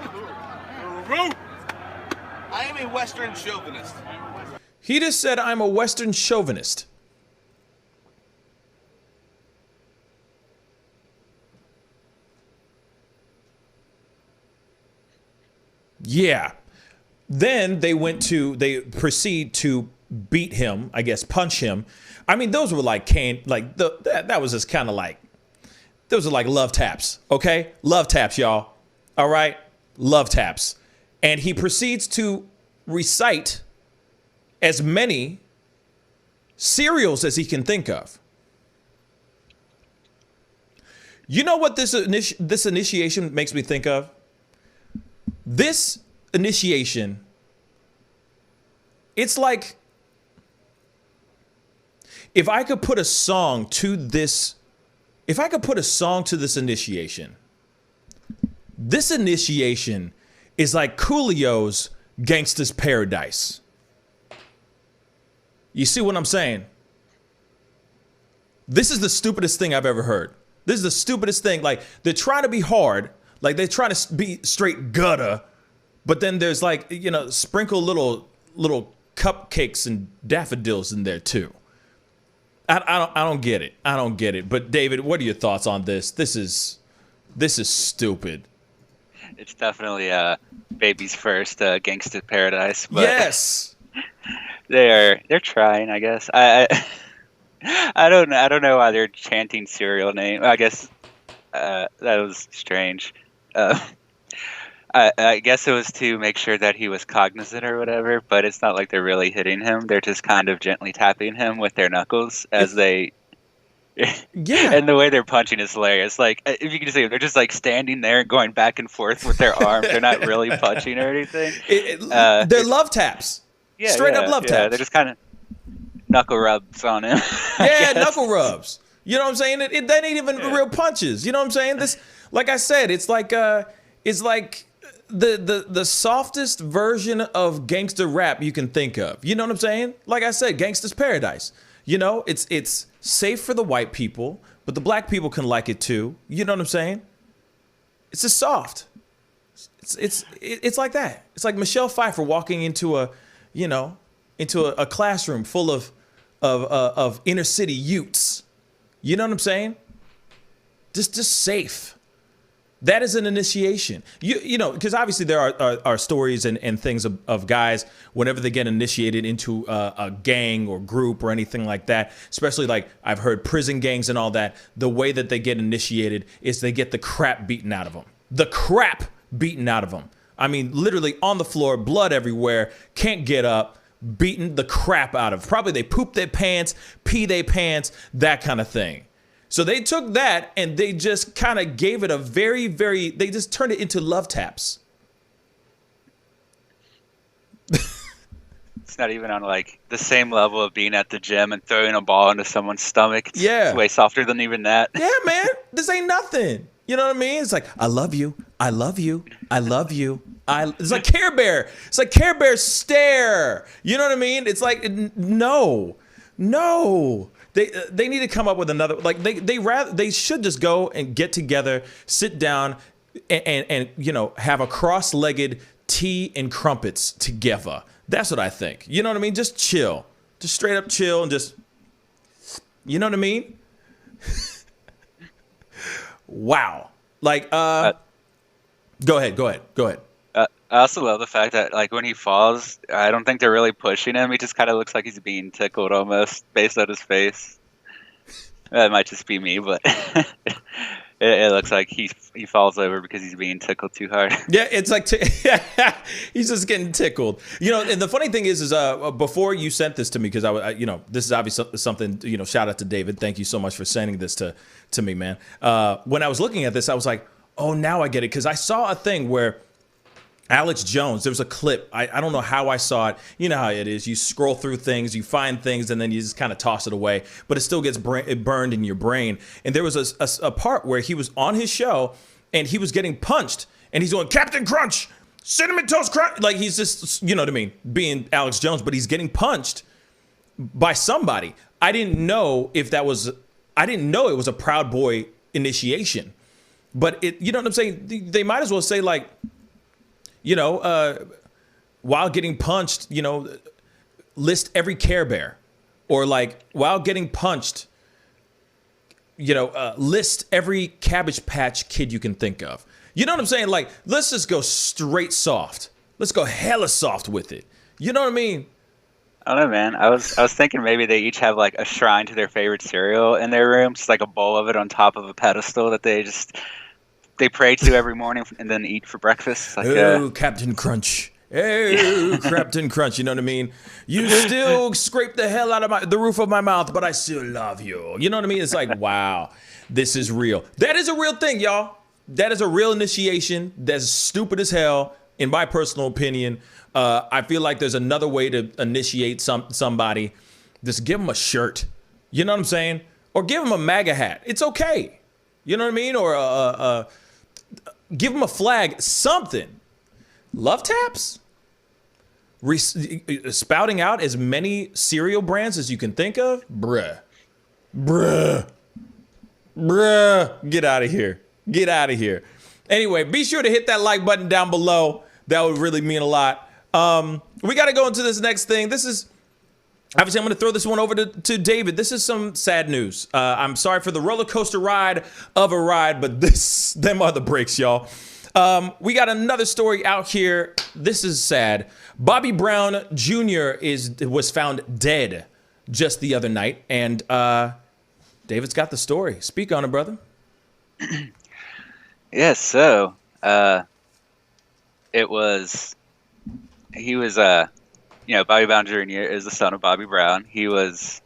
I am a Western chauvinist. He just said I'm a Western chauvinist. Yeah. Then they proceed to beat him, I guess, punch him. I mean, those were like that was just kind of like, those are like love taps, okay? Love taps, y'all. All right? Love taps. And he proceeds to recite as many cereals as he can think of. You know what this initiation makes me think of? This initiation, it's like if I could put a song to this initiation, this initiation is like Coolio's Gangsta's Paradise. You see what I'm saying? This is the stupidest thing I've ever heard. This is the stupidest thing. Like, they're trying to be hard. Like, they're trying to be straight gutter. But then there's like, sprinkle little cupcakes and daffodils in there too. I don't get it. I don't get it. But David, what are your thoughts on this? This is stupid. It's definitely baby's first Gangsta Paradise. But yes, they're trying. I guess I don't know why they're chanting serial name. I guess that was strange. I guess it was to make sure that he was cognizant or whatever, but it's not like they're really hitting him. They're just kind of gently tapping him with their knuckles as they... Yeah. And the way they're punching is hilarious. Like, if you can see, they're just like standing there and going back and forth with their arms. They're not really punching or anything. They're love taps. Yeah, Straight up love taps. They're just kind of knuckle rubs on him. Yeah, knuckle rubs. You know what I'm saying? That ain't even real punches. You know what I'm saying? This, like I said, it's like the softest version of gangster rap you can think of. You know what I'm saying? Like I said, Gangsta's Paradise. You know, it's safe for the white people, but the black people can like it too. You know what I'm saying? It's just soft. It's like that. It's like Michelle Pfeiffer walking into a classroom full of inner city youths. You know what I'm saying? Just safe. That is an initiation. You know, because obviously there are stories and things of guys whenever they get initiated into a gang or group or anything like that, especially like I've heard prison gangs and all that, the way that they get initiated is they get the crap beaten out of them. The crap beaten out of them. I mean, literally on the floor, blood everywhere, can't get up, beaten the crap out of. Probably they poop their pants, pee their pants, that kind of thing. So they took that and they just kind of gave it a they just turned it into love taps. It's not even on like the same level of being at the gym and throwing a ball into someone's stomach. It's way softer than even that. Yeah, man. This ain't nothing. You know what I mean? It's like, I love you. I love you. I love you. It's like Care Bear. It's like Care Bear stare. You know what I mean? It's like, no. They need to come up with another, like they should just go and get together, sit down and have a cross-legged tea and crumpets together. That's what I think. You know what I mean? Just chill. Just straight up chill and just, you know what I mean? Wow. Like, go ahead. I also love the fact that, like, when he falls, I don't think they're really pushing him. He just kind of looks like he's being tickled almost, based on his face. That might just be me, but It looks like he falls over because he's being tickled too hard. Yeah, it's like he's just getting tickled. And the funny thing is before you sent this to me, because this is obviously something. Shout out to David. Thank you so much for sending this to me, man. When I was looking at this, I was like, oh, now I get it, because I saw a thing where Alex Jones, there was a clip. I don't know how I saw it. You know how it is. You scroll through things, you find things, and then you just kind of toss it away. But it still gets burned in your brain. And there was a part where he was on his show, and he was getting punched. And he's going, Captain Crunch, Cinnamon Toast Crunch. Like, he's just, you know what I mean, being Alex Jones. But he's getting punched by somebody. I didn't know it was a Proud Boy initiation. But, you know what I'm saying? They might as well say, like, while getting punched, list every Care Bear, or like while getting punched, list every Cabbage Patch Kid you can think of. You know what I'm saying? Like, let's just go straight soft. Let's go hella soft with it. You know what I mean? I don't know, man. I was thinking maybe they each have like a shrine to their favorite cereal in their room, just like a bowl of it on top of a pedestal that they pray to every morning and then eat for breakfast. Like, Captain Crunch. Oh, Captain Crunch. You know what I mean? You still scrape the hell out of the roof of my mouth, but I still love you. You know what I mean? It's like, wow, this is real. That is a real thing, y'all. That is a real initiation. That's stupid as hell, in my personal opinion. I feel like there's another way to initiate somebody. Just give them a shirt. You know what I'm saying? Or give them a MAGA hat. It's okay. You know what I mean? Or give them a flag, something. Love taps? Spouting out as many cereal brands as you can think of? Bruh. Get out of here. Get out of here. Anyway, be sure to hit that like button down below. That would really mean a lot. We got to go into this next thing. This is... Obviously, I'm going to throw this one over to David. This is some sad news. I'm sorry for the roller coaster ride of a ride, but them are the breaks, y'all. We got another story out here. This is sad. Bobby Brown Jr. was found dead just the other night, and David's got the story. Speak on it, brother. Yeah, so Bobby Brown Jr. is the son of Bobby Brown. He was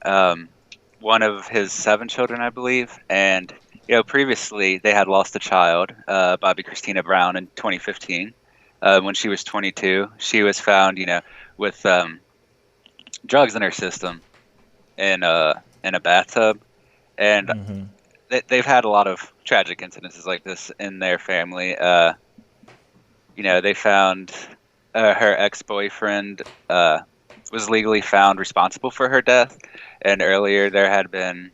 one of his 7 children, I believe. And, previously they had lost a child, Bobby Christina Brown, in 2015. When she was 22, she was found, with drugs in her system in a bathtub. And they've had a lot of tragic incidences like this in their family. They found... her ex-boyfriend was legally found responsible for her death, and earlier there had been,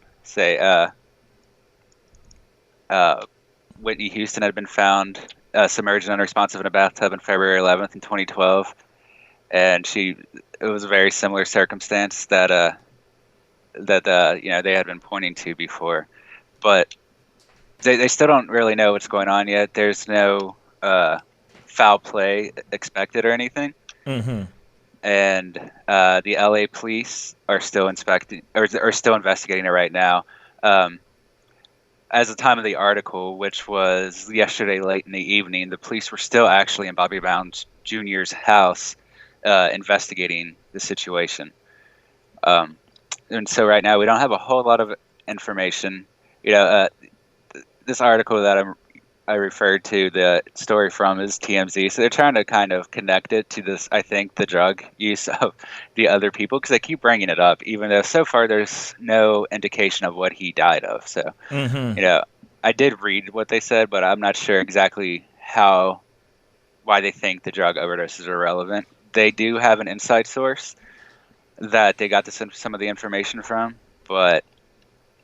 Whitney Houston had been found submerged and unresponsive in a bathtub on February 11th in 2012, and it was a very similar circumstance that they had been pointing to before, but they still don't really know what's going on yet. There's no foul play expected or anything. And the LA police are still investigating it right now. As the time of the article, which was yesterday late in the evening, the police were still actually in Bobby Brown Jr.'s house investigating the situation. And so right now we don't have a whole lot of information. This article that I referred to the story from is TMZ, so they're trying to kind of connect it to this, I think, the drug use of the other people, because they keep bringing it up, even though so far there's no indication of what he died of. So, I did read what they said, but I'm not sure exactly why they think the drug overdoses are relevant. They do have an inside source that they got some of the information from, but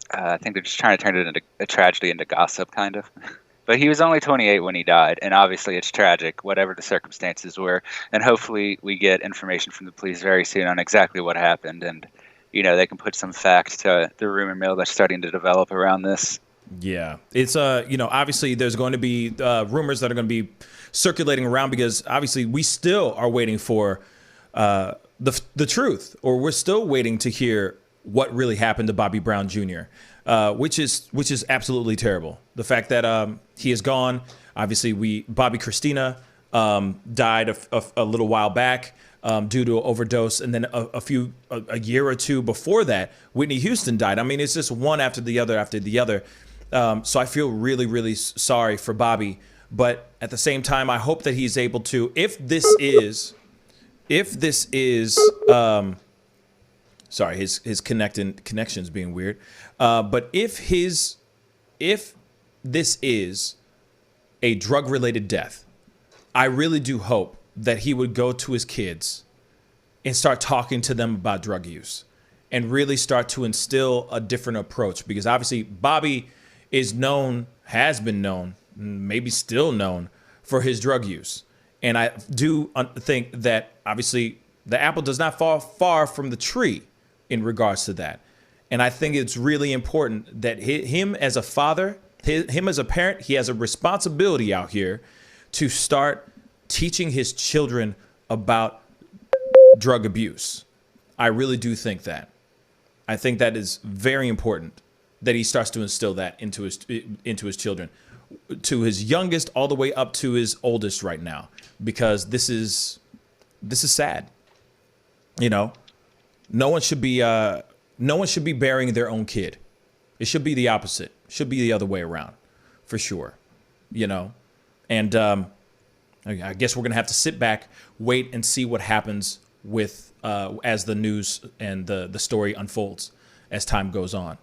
I think they're just trying to turn it into a tragedy into gossip, kind of. But he was only 28 when he died, and obviously it's tragic, whatever the circumstances were. And hopefully we get information from the police very soon on exactly what happened, and they can put some facts to the rumor mill that's starting to develop around this. Yeah, it's obviously there's going to be rumors that are going to be circulating around, because obviously we still are waiting for the truth, or we're still waiting to hear what really happened to Bobby Brown Jr., which is absolutely terrible. The fact that he is gone. Obviously, Bobby Christina died a little while back due to an overdose, and then a year or two before that, Whitney Houston died. I mean, it's just one after the other. So I feel really, really sorry for Bobby, but at the same time, I hope that he's able to. If this is, sorry, his connection's being weird. But if this is a drug-related death, I really do hope that he would go to his kids and start talking to them about drug use and really start to instill a different approach, because obviously Bobby has been known, maybe still known for his drug use. And I do think that obviously the apple does not fall far from the tree in regards to that. And I think it's really important that him as a father, him as a parent, he has a responsibility out here to start teaching his children about drug abuse. I really do think that. I think that is very important that he starts to instill that into his children, to his youngest all the way up to his oldest right now, because this is sad. You know, no one should be burying their own kid. It should be the opposite. It should be the other way around, for sure. You know, and I guess we're gonna have to sit back, wait, and see what happens with as the news and the story unfolds as time goes on.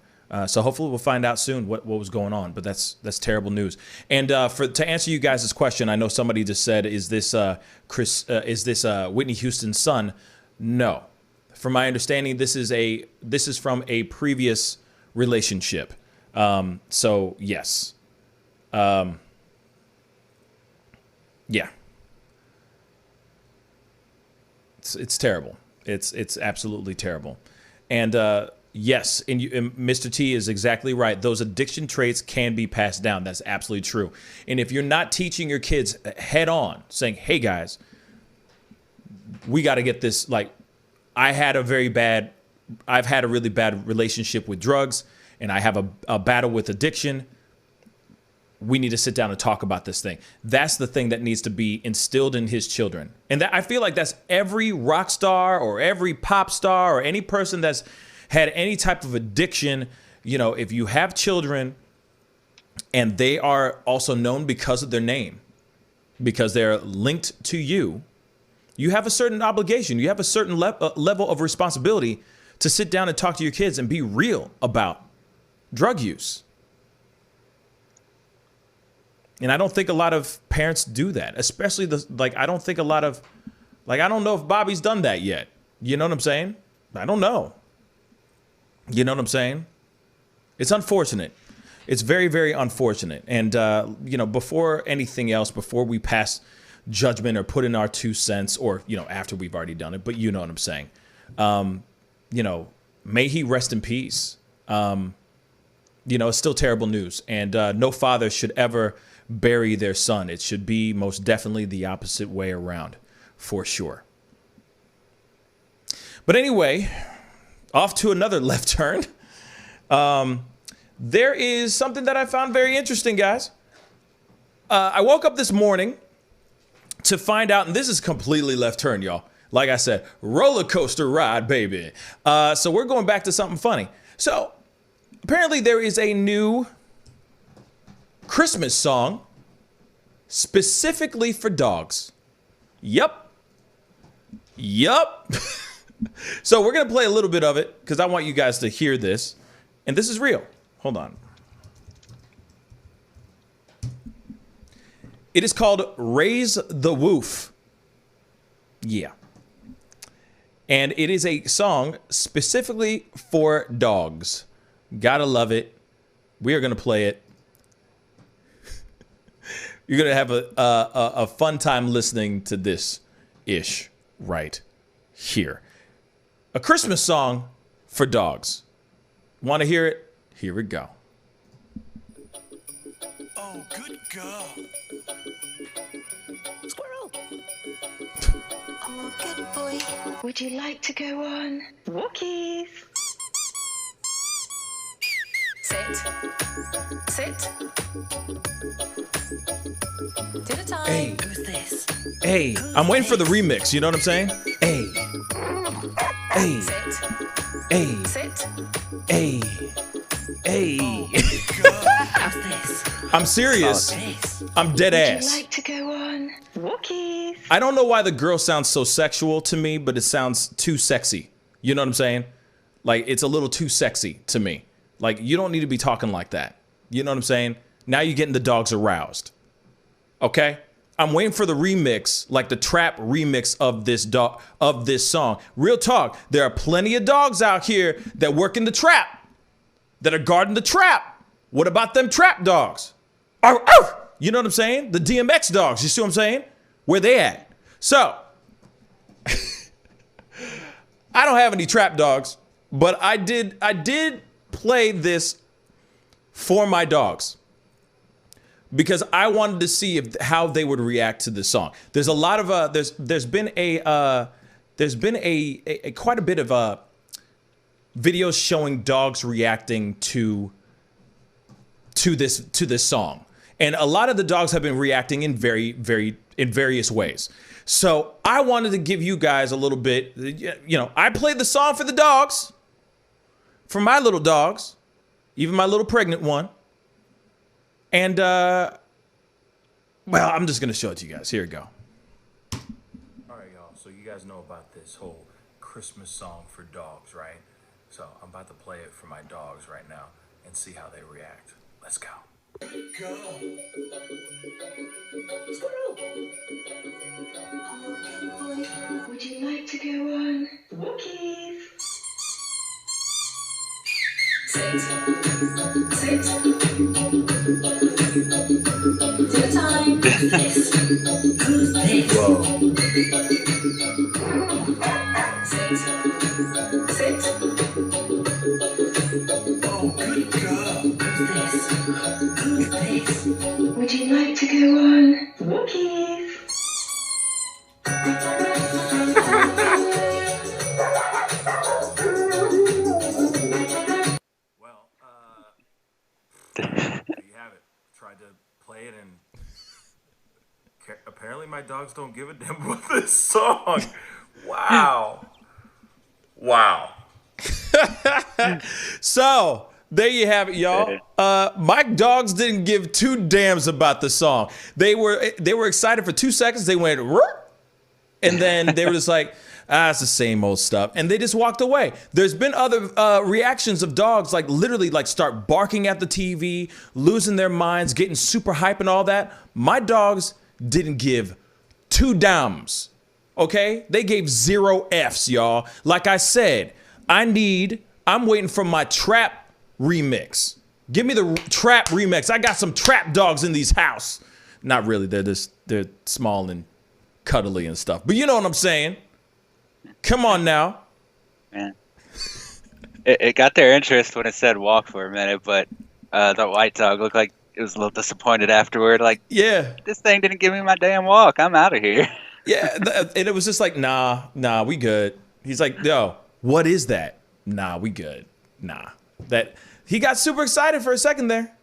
So hopefully we'll find out soon what was going on. But that's terrible news. And to answer you guys' question, I know somebody just said, "Is this Whitney Houston's son?" No. From my understanding, this is from a previous relationship. So yes. Yeah. It's terrible. It's absolutely terrible. And yes, and Mr. T is exactly right. Those addiction traits can be passed down. That's absolutely true. And if you're not teaching your kids head on, saying, "Hey guys, we got to get this," like, I've had a really bad relationship with drugs, and I have a battle with addiction. We need to sit down and talk about this thing. That's the thing that needs to be instilled in his children. And I feel like that's every rock star or every pop star or any person that's had any type of addiction. You know, if you have children and they are also known because of their name, because they're linked to you, you have a certain obligation. You have a certain level of responsibility to sit down and talk to your kids and be real about drug use. And I don't think a lot of parents do that, especially I don't know if Bobby's done that yet. You know what I'm saying? I don't know. You know what I'm saying? It's unfortunate. It's very, very unfortunate. And, before anything else, before we pass judgment or put in our 2 cents, or, after we've already done it, but you know what I'm saying. May he rest in peace. It's still terrible news. And no father should ever bury their son. It should be most definitely the opposite way around, for sure. But anyway, off to another left turn. There is something that I found very interesting, guys. I woke up this morning to find out, and this is completely left turn, y'all. Like I said, roller coaster ride, baby. So we're going back to something funny. So apparently there is a new Christmas song specifically for dogs. Yup. So we're going to play a little bit of it because I want you guys to hear this. And this is real. Hold on. It is called Raise the Woof. Yeah. And it is a song specifically for dogs. Gotta love it. We are going to play it. You're going to have a fun time listening to this ish right here. A Christmas song for dogs. Want to hear it? Here we go. Oh, good girl. Squirrel. Oh, good boy. Would you like to go on walkies? Sit. Dinner time. Hey. Who's this? Hey, I'm waiting for the remix. You know what I'm saying? Hey. Hey. Hey. Sit. Hey. Hey. How's this? I'm serious. I'm dead ass. Would you like to go on walkies? I don't know why the girl sounds so sexual to me, but it sounds too sexy. You know what I'm saying? Like, it's a little too sexy to me. Like, you don't need to be talking like that. You know what I'm saying? Now you're getting the dogs aroused. Okay? I'm waiting for the remix, like the trap remix of this song. Real talk, there are plenty of dogs out here that work in the trap, that are guarding the trap. What about them trap dogs? Arr, arr! You know what I'm saying? The DMX dogs, you see what I'm saying? Where they at? So, I don't have any trap dogs, but I did play this for my dogs because I wanted to see how they would react to this song. There's a lot of there's been quite a bit of videos showing dogs reacting to this song. And a lot of the dogs have been reacting in various ways. So I wanted to give you guys a little bit, you know, I played the song for the dogs, for my little dogs, even my little pregnant one. And, well, I'm just going to show it to you guys. Here we go. All right, y'all. So you guys know about this whole Christmas song for dogs, right? So I'm about to play it for my dogs right now and see how they react. Let's go. Go. Would you like to go on walkies? Sit. Sit. Dinner time. This. Who's this? Whoa. Sit. Sit. Oh, good girl. Who's this? Who's this? Would you like to go on walkies? Well, there you have it. Tried to play it, and apparently my dogs don't give a damn about this song. Wow. Wow. So, there you have it, y'all. My dogs didn't give two damns about the song. They were excited for 2 seconds. They went, "Rrr," and then they were just like, it's the same old stuff. And they just walked away. There's been other reactions of dogs, like literally like start barking at the TV, losing their minds, getting super hype and all that. My dogs didn't give two dams, okay? They gave 0 Fs, y'all. Like I said, I'm waiting for my trap remix. Give me the trap remix. I got some trap dogs in these house. Not really, they're small and cuddly and stuff. But you know what I'm saying. Come on now. Man. It got their interest when it said walk for a minute, but the white dog looked like it was a little disappointed afterward. Like, yeah, this thing didn't give me my damn walk. I'm out of here. Yeah, and it was just like, nah, we good. He's like, yo, what is that? Nah, we good. Nah. That he got super excited for a second there.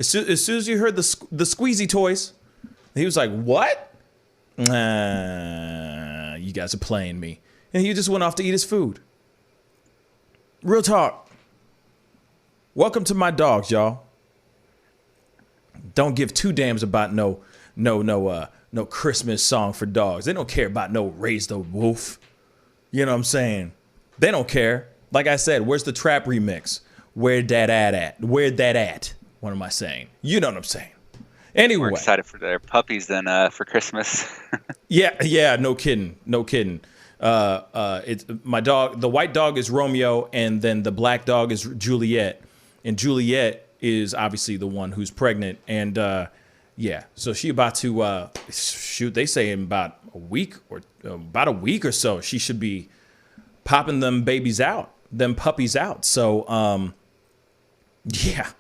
As soon as you heard the squeezy toys, he was like, what? You guys are playing me. And he just went off to eat his food. Real talk. Welcome to my dogs, y'all. Don't give two dams about no Christmas song for dogs. They don't care about no Raise the Wolf. You know what I'm saying? They don't care. Like I said, where's the trap remix? Where'd that at? Where'd that at? What am I saying? You know what I'm saying. Anyway. We're excited for their puppies than for Christmas. Yeah, no kidding. It's my dog, the white dog is Romeo, and then the black dog is Juliet. And Juliet is obviously the one who's pregnant. And yeah, so she about to shoot, they say in about a week or so, she should be popping them puppies out. So yeah,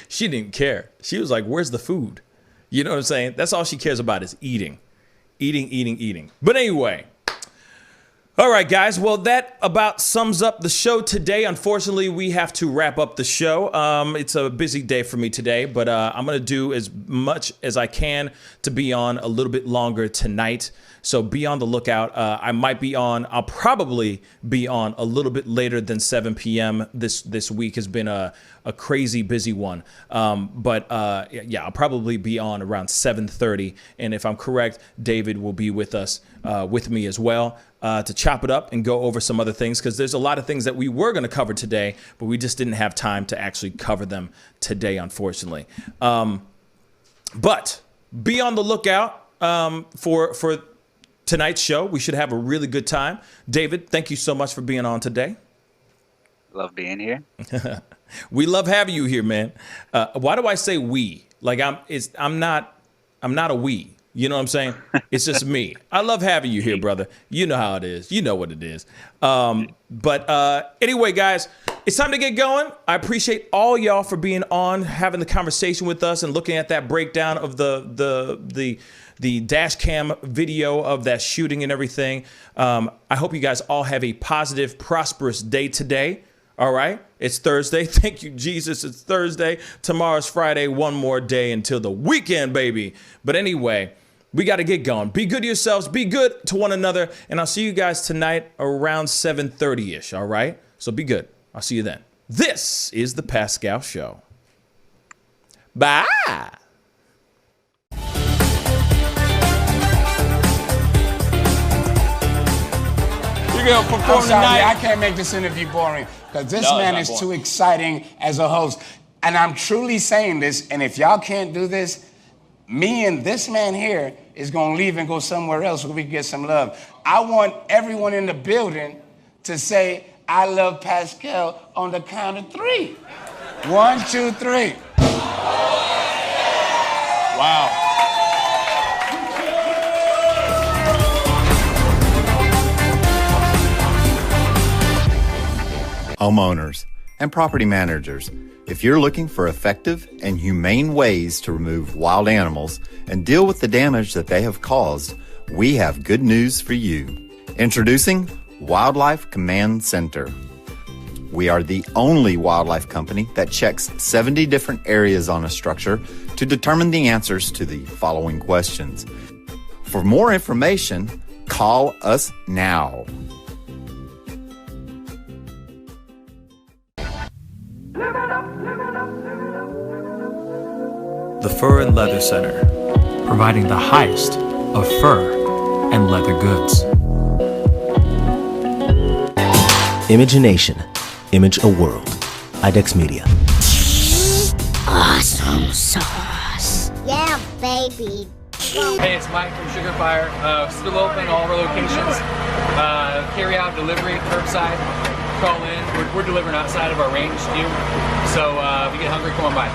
she didn't care. She was like, where's the food? You know what I'm saying? That's all she cares about is eating. But anyway, All right, guys. Well, that about sums up the show today. Unfortunately, we have to wrap up the show. It's a busy day for me today, but I'm going to do as much as I can to be on a little bit longer tonight. So be on the lookout. I'll probably be on a little bit later than 7 p.m. This week has been a crazy busy one. But I'll probably be on around 7:30. And if I'm correct, David will be with us, with me as well, to chop it up and go over some other things, because there's a lot of things that we were going to cover today, but we just didn't have time to actually cover them today, unfortunately. But be on the lookout for tonight's show. We should have a really good time. David, thank you so much for being on today. Love being here. We love having you here, man. Why do I say we? Like I'm not a we. You know what I'm saying? It's just me. I love having you here, brother. You know how it is. You know what it is. But anyway, guys, it's time to get going. I appreciate all y'all for being on, having the conversation with us, and looking at that breakdown of the dash cam video of that shooting and everything. I hope you guys all have a positive, prosperous day today. All right. It's Thursday. Thank you, Jesus. It's Thursday. Tomorrow's Friday. One more day until the weekend, baby. But anyway, we got to get going. Be good to yourselves. Be good to one another. And I'll see you guys tonight around 7:30-ish. All right. So be good. I'll see you then. This is the Pascal Show. Bye. I'm sorry, I can't make this interview boring because this man is too exciting as a host. And I'm truly saying this, and if y'all can't do this, me and this man here is going to leave and go somewhere else where we can get some love. I want everyone in the building to say, I love Pascal on the count of 3. 1, 2, 3. Wow. Homeowners and property managers, if you're looking for effective and humane ways to remove wild animals and deal with the damage that they have caused, we have good news for you. Introducing Wildlife Command Center. We are the only wildlife company that checks 70 different areas on a structure to determine the answers to the following questions. For more information, call us now. The Fur and Leather Center, providing the highest of fur and leather goods. Imagination, Image a World. IDEX Media. Awesome sauce. Yeah, baby. Hey, it's Mike from Sugar Fire. Still open all of our locations. Carry out, delivery, curbside. Call in. We're delivering outside of our range, too. So if you get hungry, come on by.